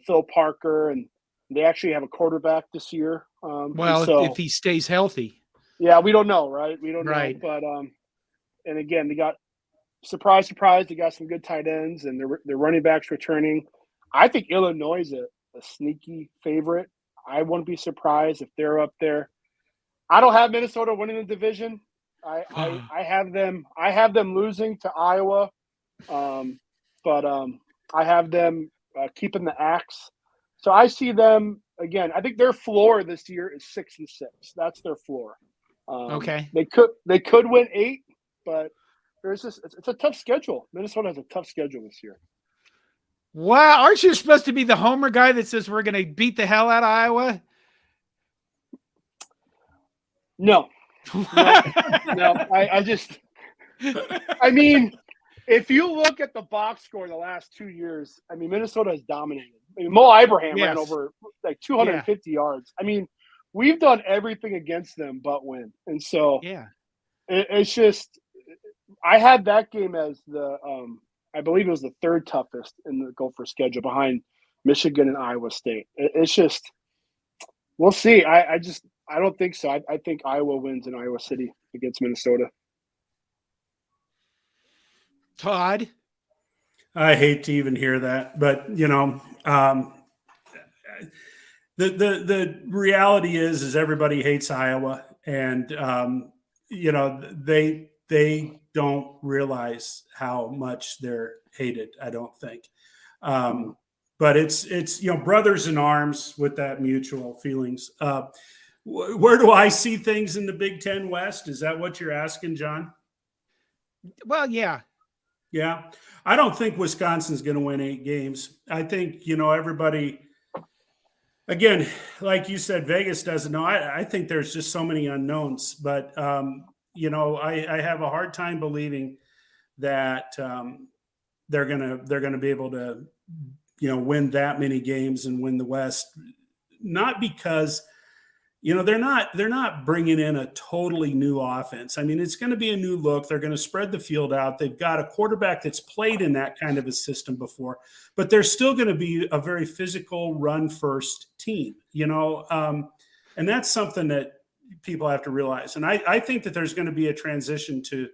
Phil Parker, and they actually have a quarterback this year. If he stays healthy. Yeah, we don't know, right? We don't know. But and again, they got surprise. They got some good tight ends, and their running backs returning. I think Illinois is a sneaky favorite. I wouldn't be surprised if they're up there. I don't have Minnesota winning the division. I have them losing to Iowa, but I have them keeping the axe. So I see them again. I think their floor this year is 6-6. That's their floor. Okay. They could win 8, but it's a tough schedule. Minnesota has a tough schedule this year. Wow, aren't you supposed to be the homer guy that says we're going to beat the hell out of Iowa? No. I mean, if you look at the box score the last 2 years, I mean, Minnesota has dominated. I mean, Mo Ibrahim ran over like 250 yards. I mean, we've done everything against them but win. And so it's just – I had that game as the I believe it was the third toughest in the Gopher schedule behind Michigan and Iowa State. It's just – we'll see. I don't think so. I think Iowa wins in Iowa City against Minnesota. Todd? I hate to even hear that, but the reality is everybody hates Iowa, and they don't realize how much they're hated. I don't think, but it's brothers in arms with that mutual feelings. Where do I see things in the Big Ten West? Is that what you're asking, John? Well, yeah. Yeah. I don't think Wisconsin's going to win 8 games. I think, everybody, again, like you said, Vegas doesn't know. I think there's just so many unknowns, but, I have a hard time believing that they're going to be able to, win that many games and win the West. Not because, they're not bringing in a totally new offense. I mean, it's going to be a new look. They're going to spread the field out. They've got a quarterback that's played in that kind of a system before, but they're still going to be a very physical run-first team, and that's something that people have to realize. And I think that there's going to be a transition to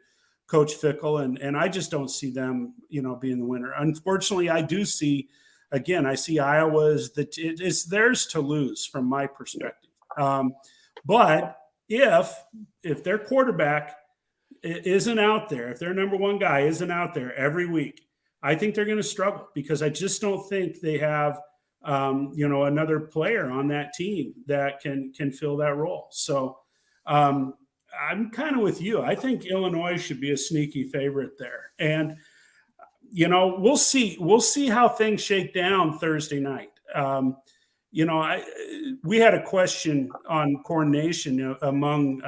Coach Fickle, and I just don't see them, being the winner. Unfortunately, I do see, again, I see Iowa as it's theirs to lose from my perspective. But if their quarterback isn't out there, if their number one guy isn't out there every week, I think they're going to struggle, because I just don't think they have, another player on that team that can fill that role. So I'm kind of with you. I think Illinois should be a sneaky favorite there. And, we'll see how things shake down Thursday night. We had a question on CornNation among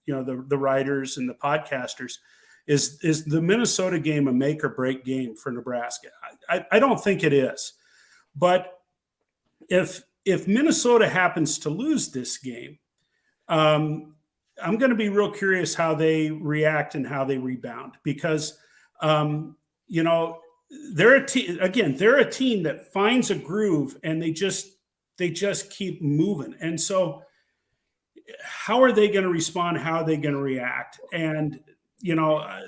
the writers and the podcasters. Is the Minnesota game a make or break game for Nebraska? I don't think it is, but if Minnesota happens to lose this game, I'm going to be real curious how they react and how they rebound, because they're a team, again, they're a team that finds a groove and they just keep moving. And so how are they going to respond? How are they going to react? And,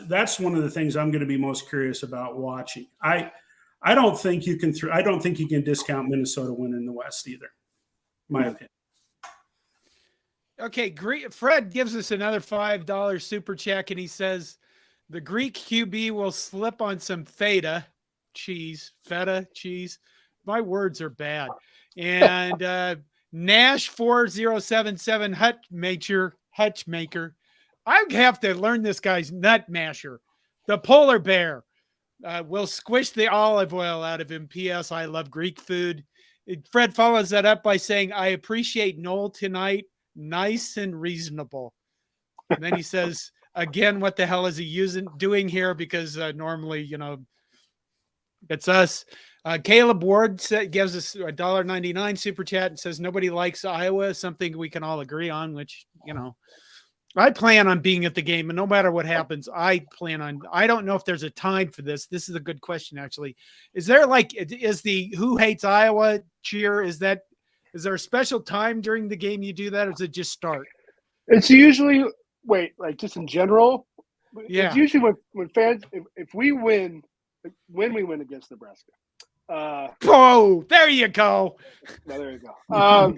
that's one of the things I'm going to be most curious about watching. I don't think you can discount Minnesota winning the West either. My opinion. Okay. Fred gives us another $5 super check, and he says the Greek QB will slip on some feta cheese. My words are bad. And Nash 4077 Hutchmaker. I have to learn this guy's nut masher. The polar bear will squish the olive oil out of him. P.S. I love Greek food. Fred follows that up by saying, I appreciate Noel tonight. Nice and reasonable. And then he says, again, what the hell is he doing here? Because normally, it's us. Caleb Ward gives us a $1.99 super chat and says nobody likes Iowa, something we can all agree on, which, I plan on being at the game, and no matter what happens, I don't know if there's a time for this. This is a good question, actually. Is there is the who hates Iowa cheer? Is there a special time during the game you do that, or does it just start? It's usually, just in general. Yeah. It's usually when fans, if we win, when we win against Nebraska. There you go. No, there you go.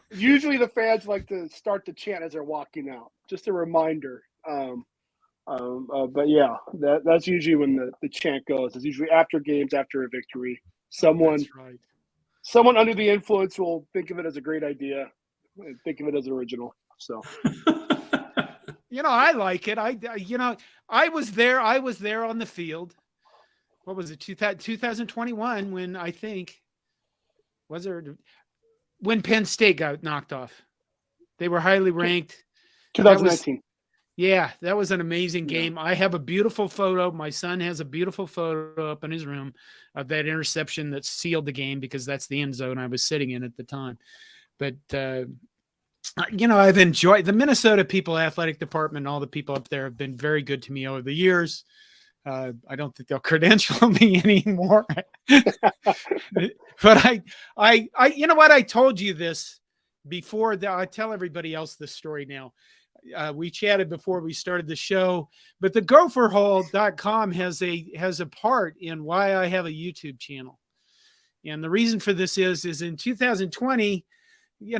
Usually the fans like to start the chant as they're walking out. Just a reminder. But yeah, that's usually when the chant goes. It's usually after games, after a victory. Someone under the influence will think of it as a great idea and think of it as original. So I like it. I was there. I was there on the field. What was it? 2021 when I think was there when Penn State got knocked off. They were highly ranked. 2019. That was an amazing game. Yeah. I have a beautiful photo. My son has a beautiful photo up in his room of that interception that sealed the game because that's the end zone I was sitting in at the time. But, I've enjoyed the Minnesota people athletic department. All the people up there have been very good to me over the years. I don't think they'll credential me anymore. But I I told you this before. I tell everybody else this story now. We chatted before we started the show, but the gopherhole.com has a part in why I have a YouTube channel. And the reason for this is in 2020,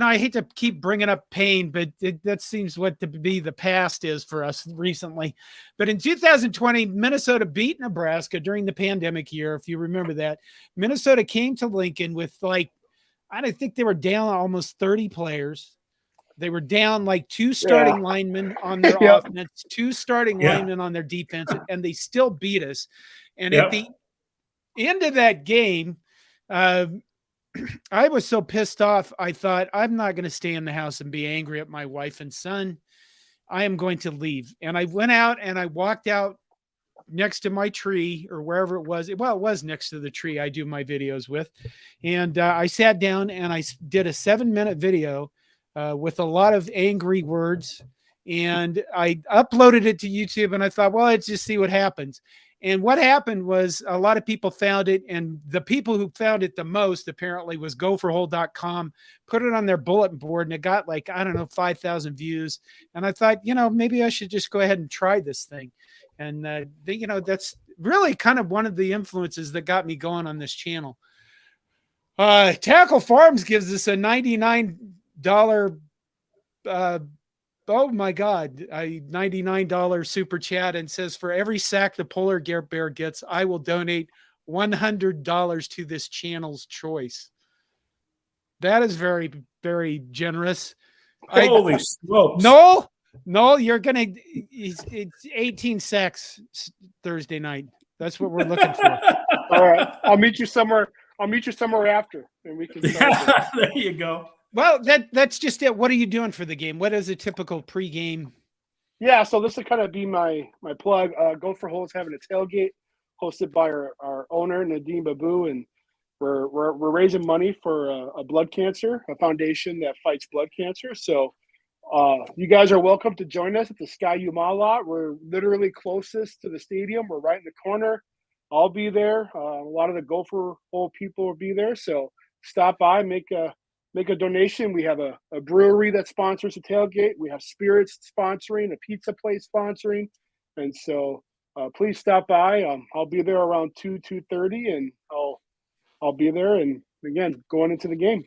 I hate to keep bringing up pain, but that seems what to be the past is for us recently. But in 2020, Minnesota beat Nebraska during the pandemic year. If you remember that, Minnesota came to Lincoln with I think they were down almost 30 players. They were down like 2 starting linemen on their offense, 2 starting linemen on their defense, and they still beat us. And at the end of that game, I was so pissed off. I thought, I'm not going to stay in the house and be angry at my wife and son. I am going to leave. And I went out and I walked out next to my tree or wherever it was. Well, it was next to the tree I do my videos with. And I sat down and I did a 7-minute video with a lot of angry words, and I uploaded it to YouTube, and I thought, well, let's just see what happens. And what happened was a lot of people found it, and the people who found it the most apparently was gopherhole.com, put it on their bulletin board, and it got 5,000 views. And I thought, maybe I should just go ahead and try this thing. And that's really kind of one of the influences that got me going on this channel. Tackle Farms gives us a $99 oh my God, a $99 super chat and says, for every sack the polar bear gets, I will donate $100 to this channel's choice. That is very, very generous. Holy smokes. Noel, you're going to, it's 18 sacks Thursday night. That's what we're looking for. All right. I'll meet you somewhere after, and we can. There you go. Well, that's just it. What are you doing for the game? What is a typical pregame? Yeah, so this will kind of be my plug. Gopher Hole is having a tailgate hosted by our owner, Nadeem Babu, and we're raising money for a blood cancer, a foundation that fights blood cancer. So you guys are welcome to join us at the Sky Yuma lot. We're literally closest to the stadium. We're right in the corner. I'll be there. A lot of the Gopher Hole people will be there. So stop by, make a donation. We have a brewery that sponsors the tailgate. We have spirits sponsoring, a pizza place sponsoring. And so please stop by. I'll be there around 2:30, and I'll be there. And again, going into the game.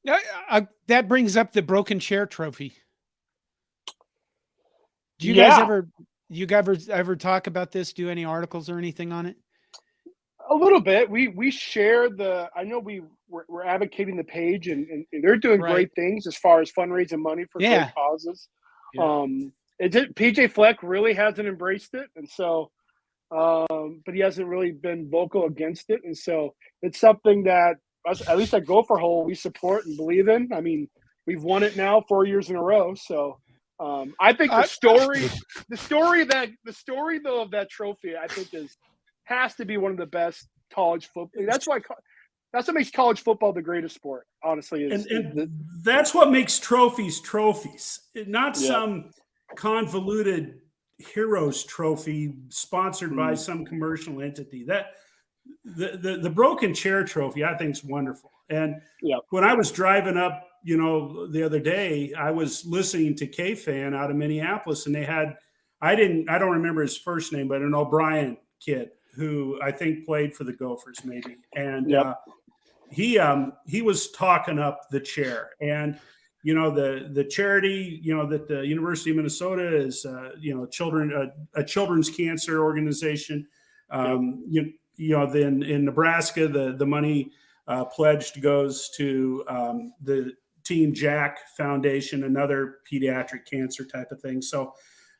That brings up the broken chair trophy. Do you guys ever talk about this? Do any articles or anything on it? A little bit. We share I know we're advocating the page, and they're doing great things as far as fundraising money for great causes. Yeah. PJ Fleck really hasn't embraced it, and so but he hasn't really been vocal against it, and so it's something that us, at least at Gopher Hole, we support and believe in. I mean, we've won it now 4 years in a row, so I think the story though of that trophy, I think has to be one of the best college football. That's what makes college football the greatest sport, honestly. That's what makes trophies, not some convoluted heroes trophy sponsored by some commercial entity. That the broken chair trophy, I think, is wonderful. And when I was driving up, the other day, I was listening to K-Fan out of Minneapolis, and they had, I don't remember his first name, but an O'Brien kid who I think played for the Gophers maybe. And he was talking up the chair, and the charity, that the University of Minnesota is, a children's cancer organization. Then in Nebraska, the money pledged goes to Team Jack Foundation, another pediatric cancer type of thing. So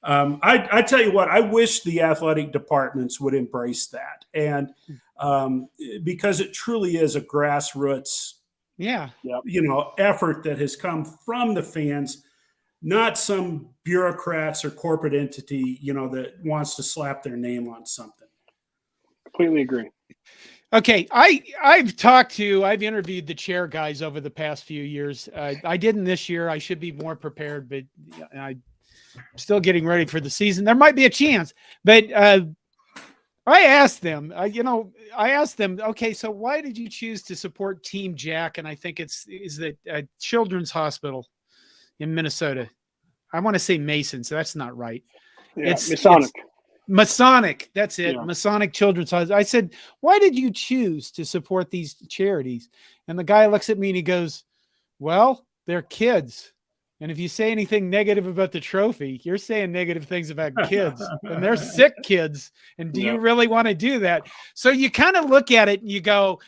I tell you what, I wish the athletic departments would embrace that. And because it truly is a grassroots, effort that has come from the fans, not some bureaucrats or corporate entity, that wants to slap their name on something. Completely agree. Okay, I've interviewed the chair guys over the past few years. I didn't this year. I should be more prepared, but I'm still getting ready for the season. There might be a chance, but I asked them, okay, so why did you choose to support Team Jack? And I think is the Children's Hospital in Minnesota. I want to say Mason, so that's not right. Yeah, it's Masonic. That's it. Yeah. Masonic Children's Hospital. I said, why did you choose to support these charities? And the guy looks at me and he goes, well, they're kids. And if you say anything negative about the trophy, you're saying negative things about kids, and they're sick kids. And do you really want to do that? So you kind of look at it and you go,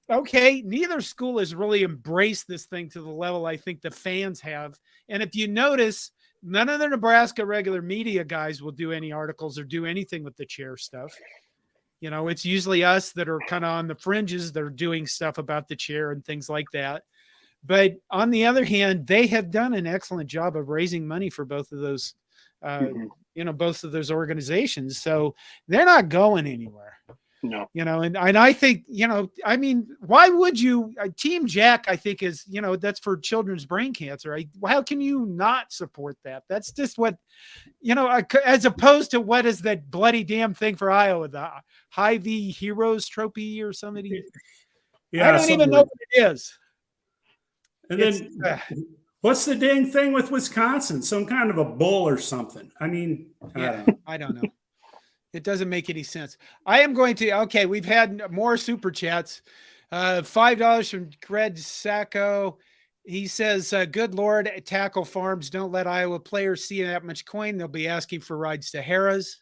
okay, neither school has really embraced this thing to the level I think the fans have. And if you notice, none of the Nebraska regular media guys will do any articles or do anything with the chair stuff. It's usually us that are kind of on the fringes that are doing stuff about the chair and things like that. But on the other hand, they have done an excellent job of raising money for both of those, both of those organizations. So they're not going anywhere. No. And I think, why would you? Team Jack, I think, is, that's for children's brain cancer. How can you not support that? That's just what, as opposed to what is that bloody damn thing for Iowa, the Hy-Vee Heroes Trophy or something? Yeah, I don't even know what it is. And then what's the dang thing with Wisconsin? Some kind of a bull or something. I mean, I don't know. It doesn't make any sense. I am going to, okay, we've had more super chats. $5 from Greg Sacco. He says, good Lord, tackle farms, don't let Iowa players see that much coin. They'll be asking for rides to Harrah's.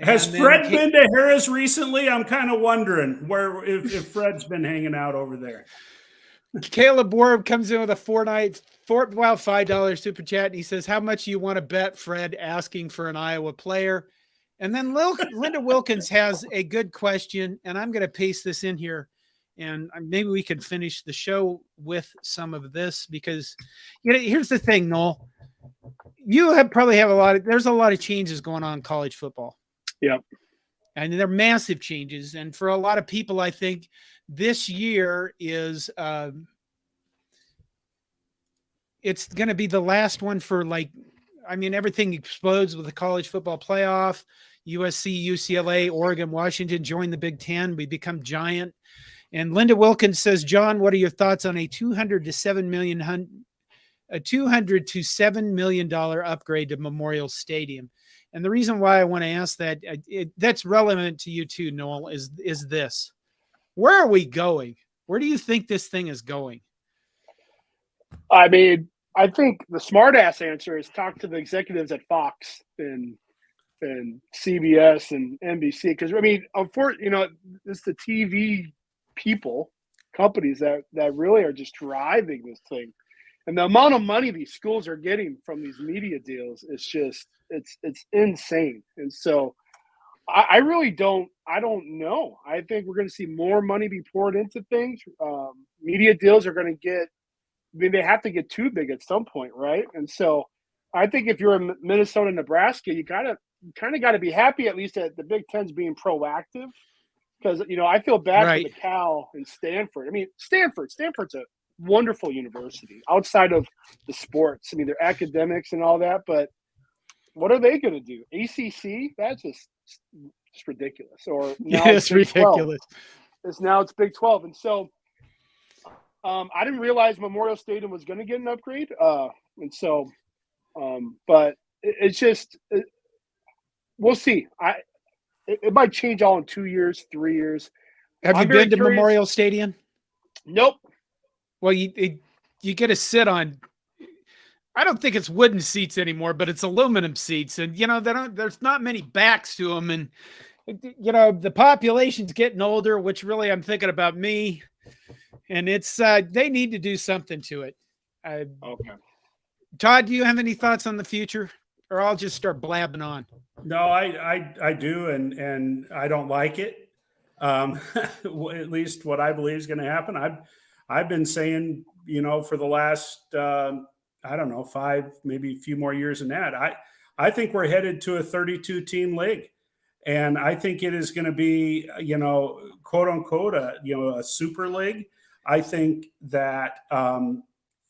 Has Fred been to Harrah's recently? I'm kind of wondering if Fred's been hanging out over there. Caleb Ward comes in with a $5 super chat. And he says, how much do you want to bet Fred asking for an Iowa player? And then Linda Wilkins has a good question, and I'm going to paste this in here, and maybe we can finish the show with some of this because, here's the thing, Noel. You there's a lot of changes going on in college football. Yep. And they're massive changes. And for a lot of people, I think this year is it's going to be the last one for everything explodes with the college football playoff. USC, UCLA, Oregon, Washington join the Big Ten. We become giant. And Linda Wilkins says, John, what are your thoughts on a $200 to $7 million upgrade to Memorial Stadium? And the reason why I want to ask that, that's relevant to you too, Noel, is this. Where are we going? Where do you think this thing is going? I mean, I think the smart ass answer is talk to the executives at Fox and CBS and NBC. Because, unfortunately, it's the TV companies that really are just driving this thing. And the amount of money these schools are getting from these media deals is just, it's insane. And so I really don't know. I think we're going to see more money be poured into things. Media deals are going to they have to get too big at some point, right? And so I think if you're in Minnesota and Nebraska, you kind of got to be happy at least that the Big Ten's being proactive. Because, I feel bad for the Cal and Stanford. I mean, Stanford's a wonderful university outside of the sports. I mean, they're academics and all that, but what are they going to do? ACC? That's just ridiculous. Or now it's ridiculous. It's Big 12. And so I didn't realize Memorial Stadium was going to get an upgrade. And so, but it's just, we'll see. It might change all in 2 years, 3 years. Have you been to Memorial Stadium? Nope. Well, you get to sit on, I don't think it's wooden seats anymore, but it's aluminum seats. And, there's not many backs to them. And, the population's getting older, which really I'm thinking about me. And it's, they need to do something to it. Okay. Todd, do you have any thoughts on the future, or I'll just start blabbing on? No, I do, and I don't like it. At least what I believe is going to happen. I've been saying, for the last I don't know, 5, maybe a few more years than that. I think we're headed to a 32 team league, and I think it is going to be, quote unquote, a super league. I think that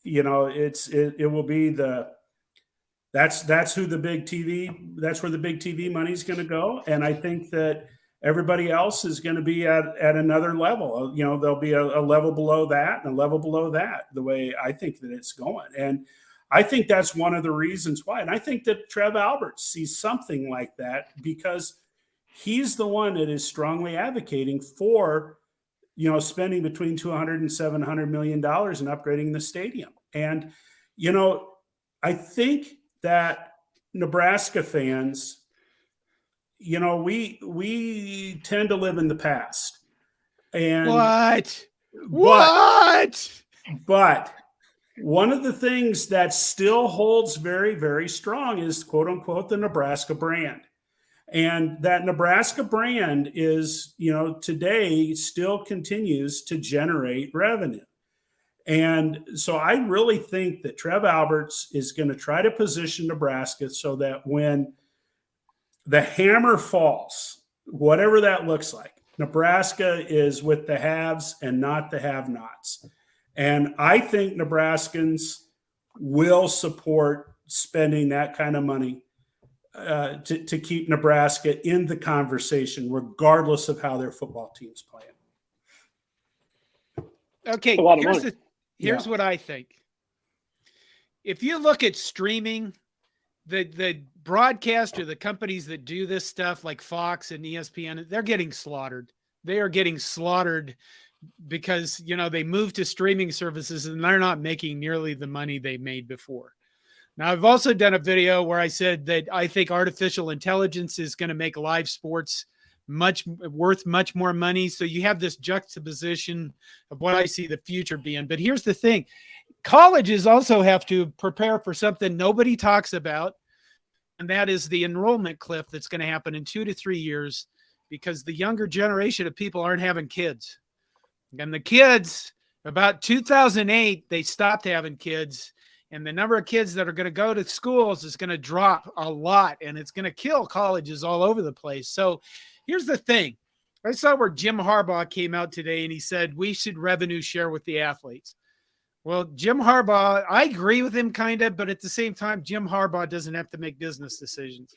it will be that's who the big TV, that's where the big TV money is going to go. And I think that everybody else is going to be at another level. There'll be a level below that and a level below that, the way I think that it's going. And I think that's one of the reasons why. And I think that Trev Alberts sees something like that, because he's the one that is strongly advocating for, spending between $200 and $700 million in upgrading the stadium. And, I think that Nebraska fans, we tend to live in the past. And but one of the things that still holds very, very strong is, quote unquote, the Nebraska brand. And that Nebraska brand is, today still continues to generate revenue. And so I really think that Trev Alberts is going to try to position Nebraska so that when the hammer falls, whatever that looks like, Nebraska is with the haves and not the have-nots. And I think Nebraskans will support spending that kind of money to keep Nebraska in the conversation, regardless of how their football team's playing. Okay, a lot of money. Here's what I think. If you look at streaming, the broadcaster, the companies that do this stuff like Fox and ESPN, they're getting slaughtered. They are getting slaughtered because, they moved to streaming services and they're not making nearly the money they made before. Now, I've also done a video where I said that I think artificial intelligence is going to make live sports worth much more money. So you have this juxtaposition of what I see the future being. But here's the thing. Colleges also have to prepare for something nobody talks about, and that is the enrollment cliff that's going to happen in 2 to 3 years, because the younger generation of people aren't having kids. And the kids, about 2008, they stopped having kids, and the number of kids that are going to go to schools is going to drop a lot, and it's going to kill colleges all over the place. So here's the thing. I saw where Jim Harbaugh came out today and he said we should revenue share with the athletes. Well, Jim Harbaugh, I agree with him kind of, but at the same time, Jim Harbaugh doesn't have to make business decisions.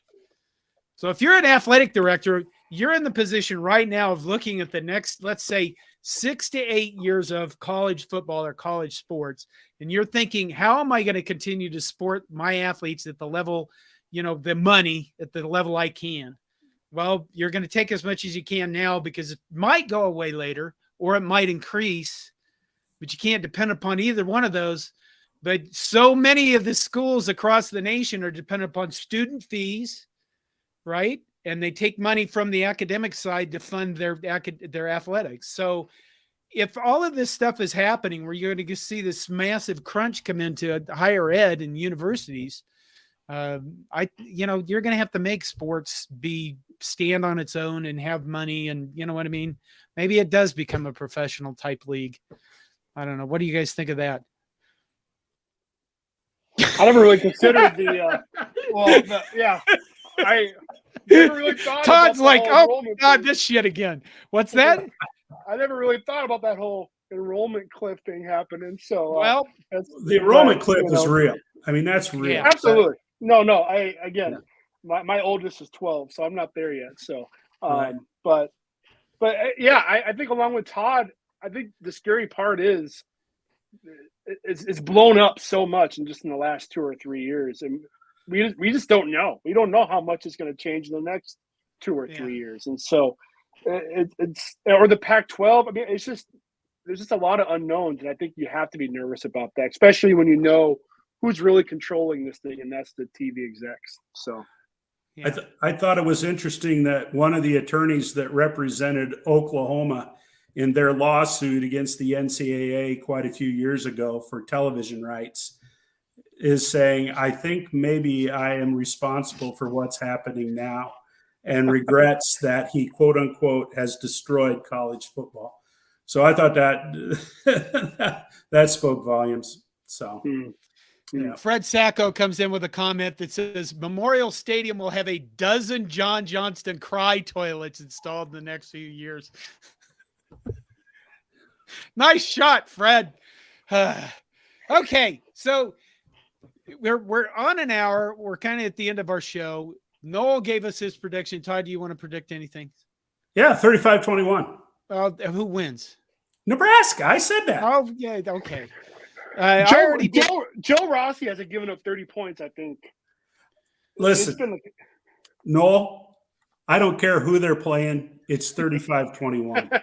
So if you're an athletic director, you're in the position right now of looking at the next, let's say, 6 to 8 years of college football or college sports, and you're thinking, how am I going to continue to support my athletes at the level, the money at the level I can? Well, you're going to take as much as you can now, because it might go away later or it might increase, but you can't depend upon either one of those. But so many of the schools across the nation are dependent upon student fees, right? And they take money from the academic side to fund their athletics. So if all of this stuff is happening, where you're going to see this massive crunch come into higher ed and universities, you're going to have to make sports stand on its own and have money. And you know what I mean? Maybe it does become a professional type league. I don't know. What do you guys think of that? I never really considered I never really thought Todd's about like, oh God, thing. this shit again. What's that? I never really thought about that whole enrollment cliff thing happening. So, well, the enrollment cliff is real. I mean, that's real. Yeah, absolutely. No, my oldest is 12, so I'm not there yet. So, Right. but I think along with Todd, I think the scary part is it's blown up so much in the last 2 or 3 years, and we just don't know. We don't know how much is going to change in the next 2 or 3 years, and so it's or the Pac-12. I mean, there's just a lot of unknowns, and I think you have to be nervous about that, especially when you know who's really controlling this thing, and that's the TV execs. So. I thought it was interesting that one of the attorneys that represented Oklahoma in their lawsuit against the NCAA quite a few years ago for television rights, is saying, I think maybe I am responsible for what's happening now, and regrets that he, quote unquote, has destroyed college football. So I thought that that spoke volumes. So, yeah. Fred Sacco comes in with a comment that says Memorial Stadium will have a dozen John Johnston cry toilets installed in the next few years. Nice shot, Fred. Okay, so we're on an hour. We're kind of at the end of our show. Noel gave us his prediction. Todd, do you want to predict anything? Yeah, 35-21. Who wins? Nebraska. I said that. Oh, yeah, okay. Joe Rossi hasn't given up 30 points, I think. Listen, Noel, I don't care who they're playing. It's 35-21.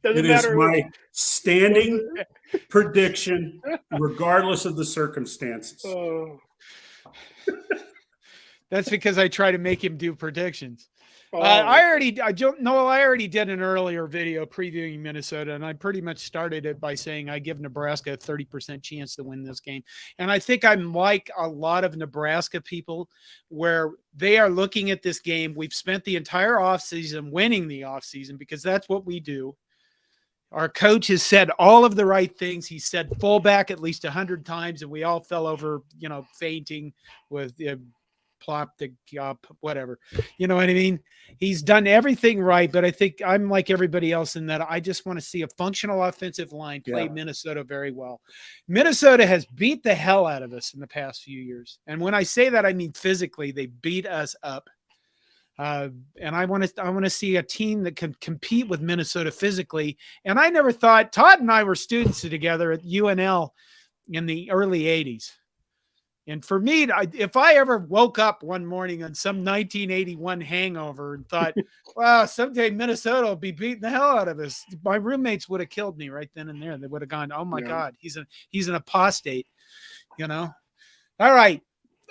It is my standing prediction, regardless of the circumstances. That's because I try to make him do predictions. I already did an earlier video previewing Minnesota, and I pretty much started it by saying I give Nebraska a 30% chance to win this game. And I think I'm like a lot of Nebraska people where they are looking at this game. We've spent the entire offseason winning the offseason because that's what we do. Our coach has said all of the right things. He said fullback at least 100 times, and we all fell over, fainting with plop the whatever. You know what I mean? He's done everything right, but I think I'm like everybody else in that I just want to see a functional offensive line play Minnesota very well. Minnesota has beat the hell out of us in the past few years. And when I say that, I mean physically, they beat us up. And I want to see a team that can compete with Minnesota physically. And I never thought Todd and I were students together at UNL in the early 80s. And for me, if I ever woke up one morning on some 1981 hangover and thought, wow, someday Minnesota will be beating the hell out of us, my roommates would have killed me right then and there. They would have gone, oh my God, he's an apostate, All right.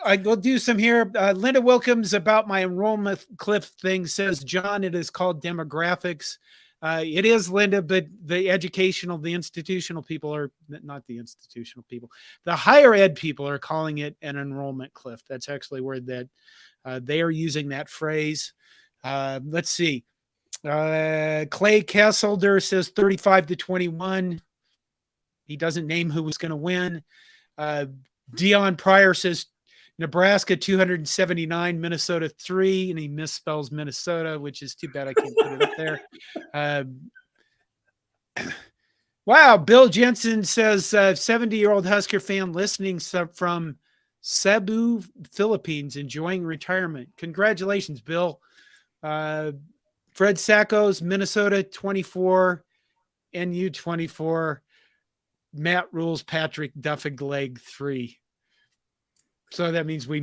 I will do some here. Linda Wilkins about my enrollment cliff thing says, John, it is called demographics. It is, Linda, but the institutional people are not the institutional people. The higher ed people are calling it an enrollment cliff. That's actually where that they are using that phrase. Let's see. Clay Kesselder says 35-21. He doesn't name who was going to win. Dion Pryor says Nebraska 279, Minnesota 3, and he misspells Minnesota, which is too bad I can't put it up there. Wow, Bill Jensen says 70-year-old Husker fan listening from Cebu, Philippines, enjoying retirement. Congratulations, Bill. Fred Sacco's Minnesota 24, NU 24. Matt Rules Patrick Duffig 3. So that means he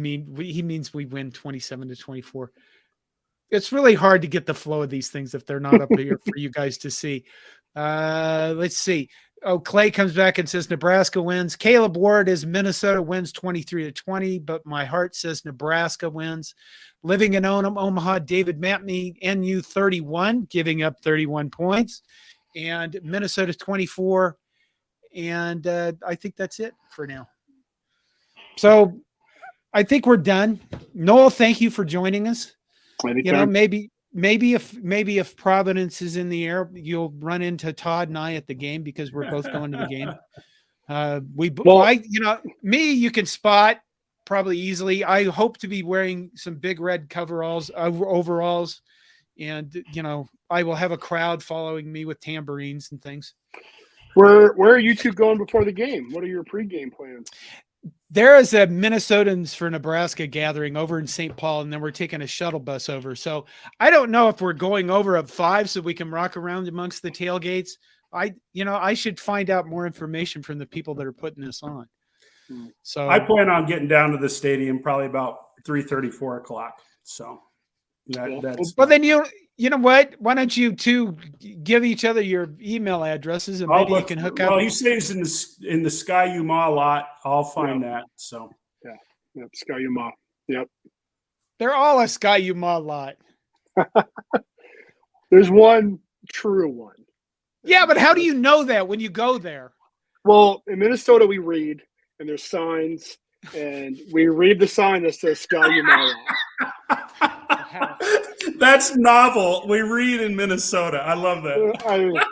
means we win 27-24. It's really hard to get the flow of these things if they're not up here for you guys to see. Let's see. Oh, Clay comes back and says Nebraska wins. Caleb Ward is Minnesota wins 23-20, but my heart says Nebraska wins. Living in Omaha, David Matney, NU 31, giving up 31 points, and Minnesota 24. And I think that's it for now. So I think we're done. Noel, thank you for joining us. Anytime. Maybe if Providence is in the air, you'll run into Todd and I at the game because we're both going to the game. You can spot probably easily. I hope to be wearing some big red overalls, and I will have a crowd following me with tambourines and things. Where are you two going before the game? What are your pregame plans? There is a Minnesotans for Nebraska gathering over in St. Paul, and then we're taking a shuttle bus over. So I don't know if we're going over at 5 so we can rock around amongst the tailgates. I should find out more information from the people that are putting this on. So I plan on getting down to the stadium probably about 3:30, 4 o'clock. So that's. Well, then you know what? Why don't you two give each other your email addresses and maybe you can hook up? Well, he stays in the Ski-U-Mah lot. I'll find that. So yeah, Ski-U-Mah. Yep. They're all a Ski-U-Mah lot. There's one true one. Yeah, but how do you know that when you go there? Well, in Minnesota, we read, and there's signs, and we read the sign that says Skayumala. That's novel. We read in Minnesota. I love that.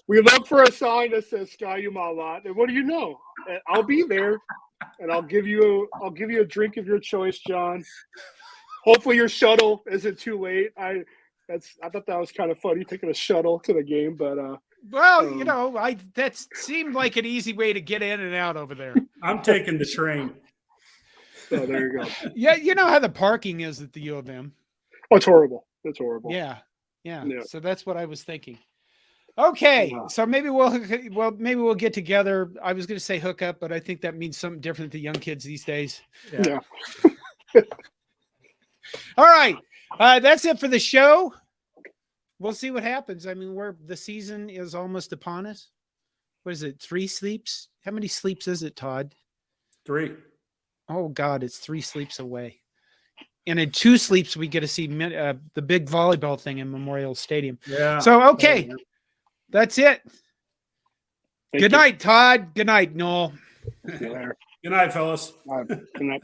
We look for a sign that says Skayumala, and what do you know? I'll be there, and I'll give you a drink of your choice, John. Hopefully, your shuttle isn't too late. I thought that was kind of funny taking a shuttle to the game, but well, that seemed like an easy way to get in and out over there. I'm taking the train. So there you go. Yeah, you know how the parking is at the U of M. Oh, it's horrible. It's horrible. Yeah. So that's what I was thinking. Okay, so maybe we'll get together. I was going to say hook up, but I think that means something different to young kids these days. Yeah. All right, that's it for the show. We'll see what happens. I mean, the season is almost upon us. What is it? 3 sleeps? How many sleeps is it, Todd? 3. Oh God, it's 3 sleeps away. And in 2 sleeps, we get to see the big volleyball thing in Memorial Stadium. Yeah. So, okay. That's it. Thank Good you. night, Todd. Good night, Noel. See you later. Good night, fellas. All right. Good night.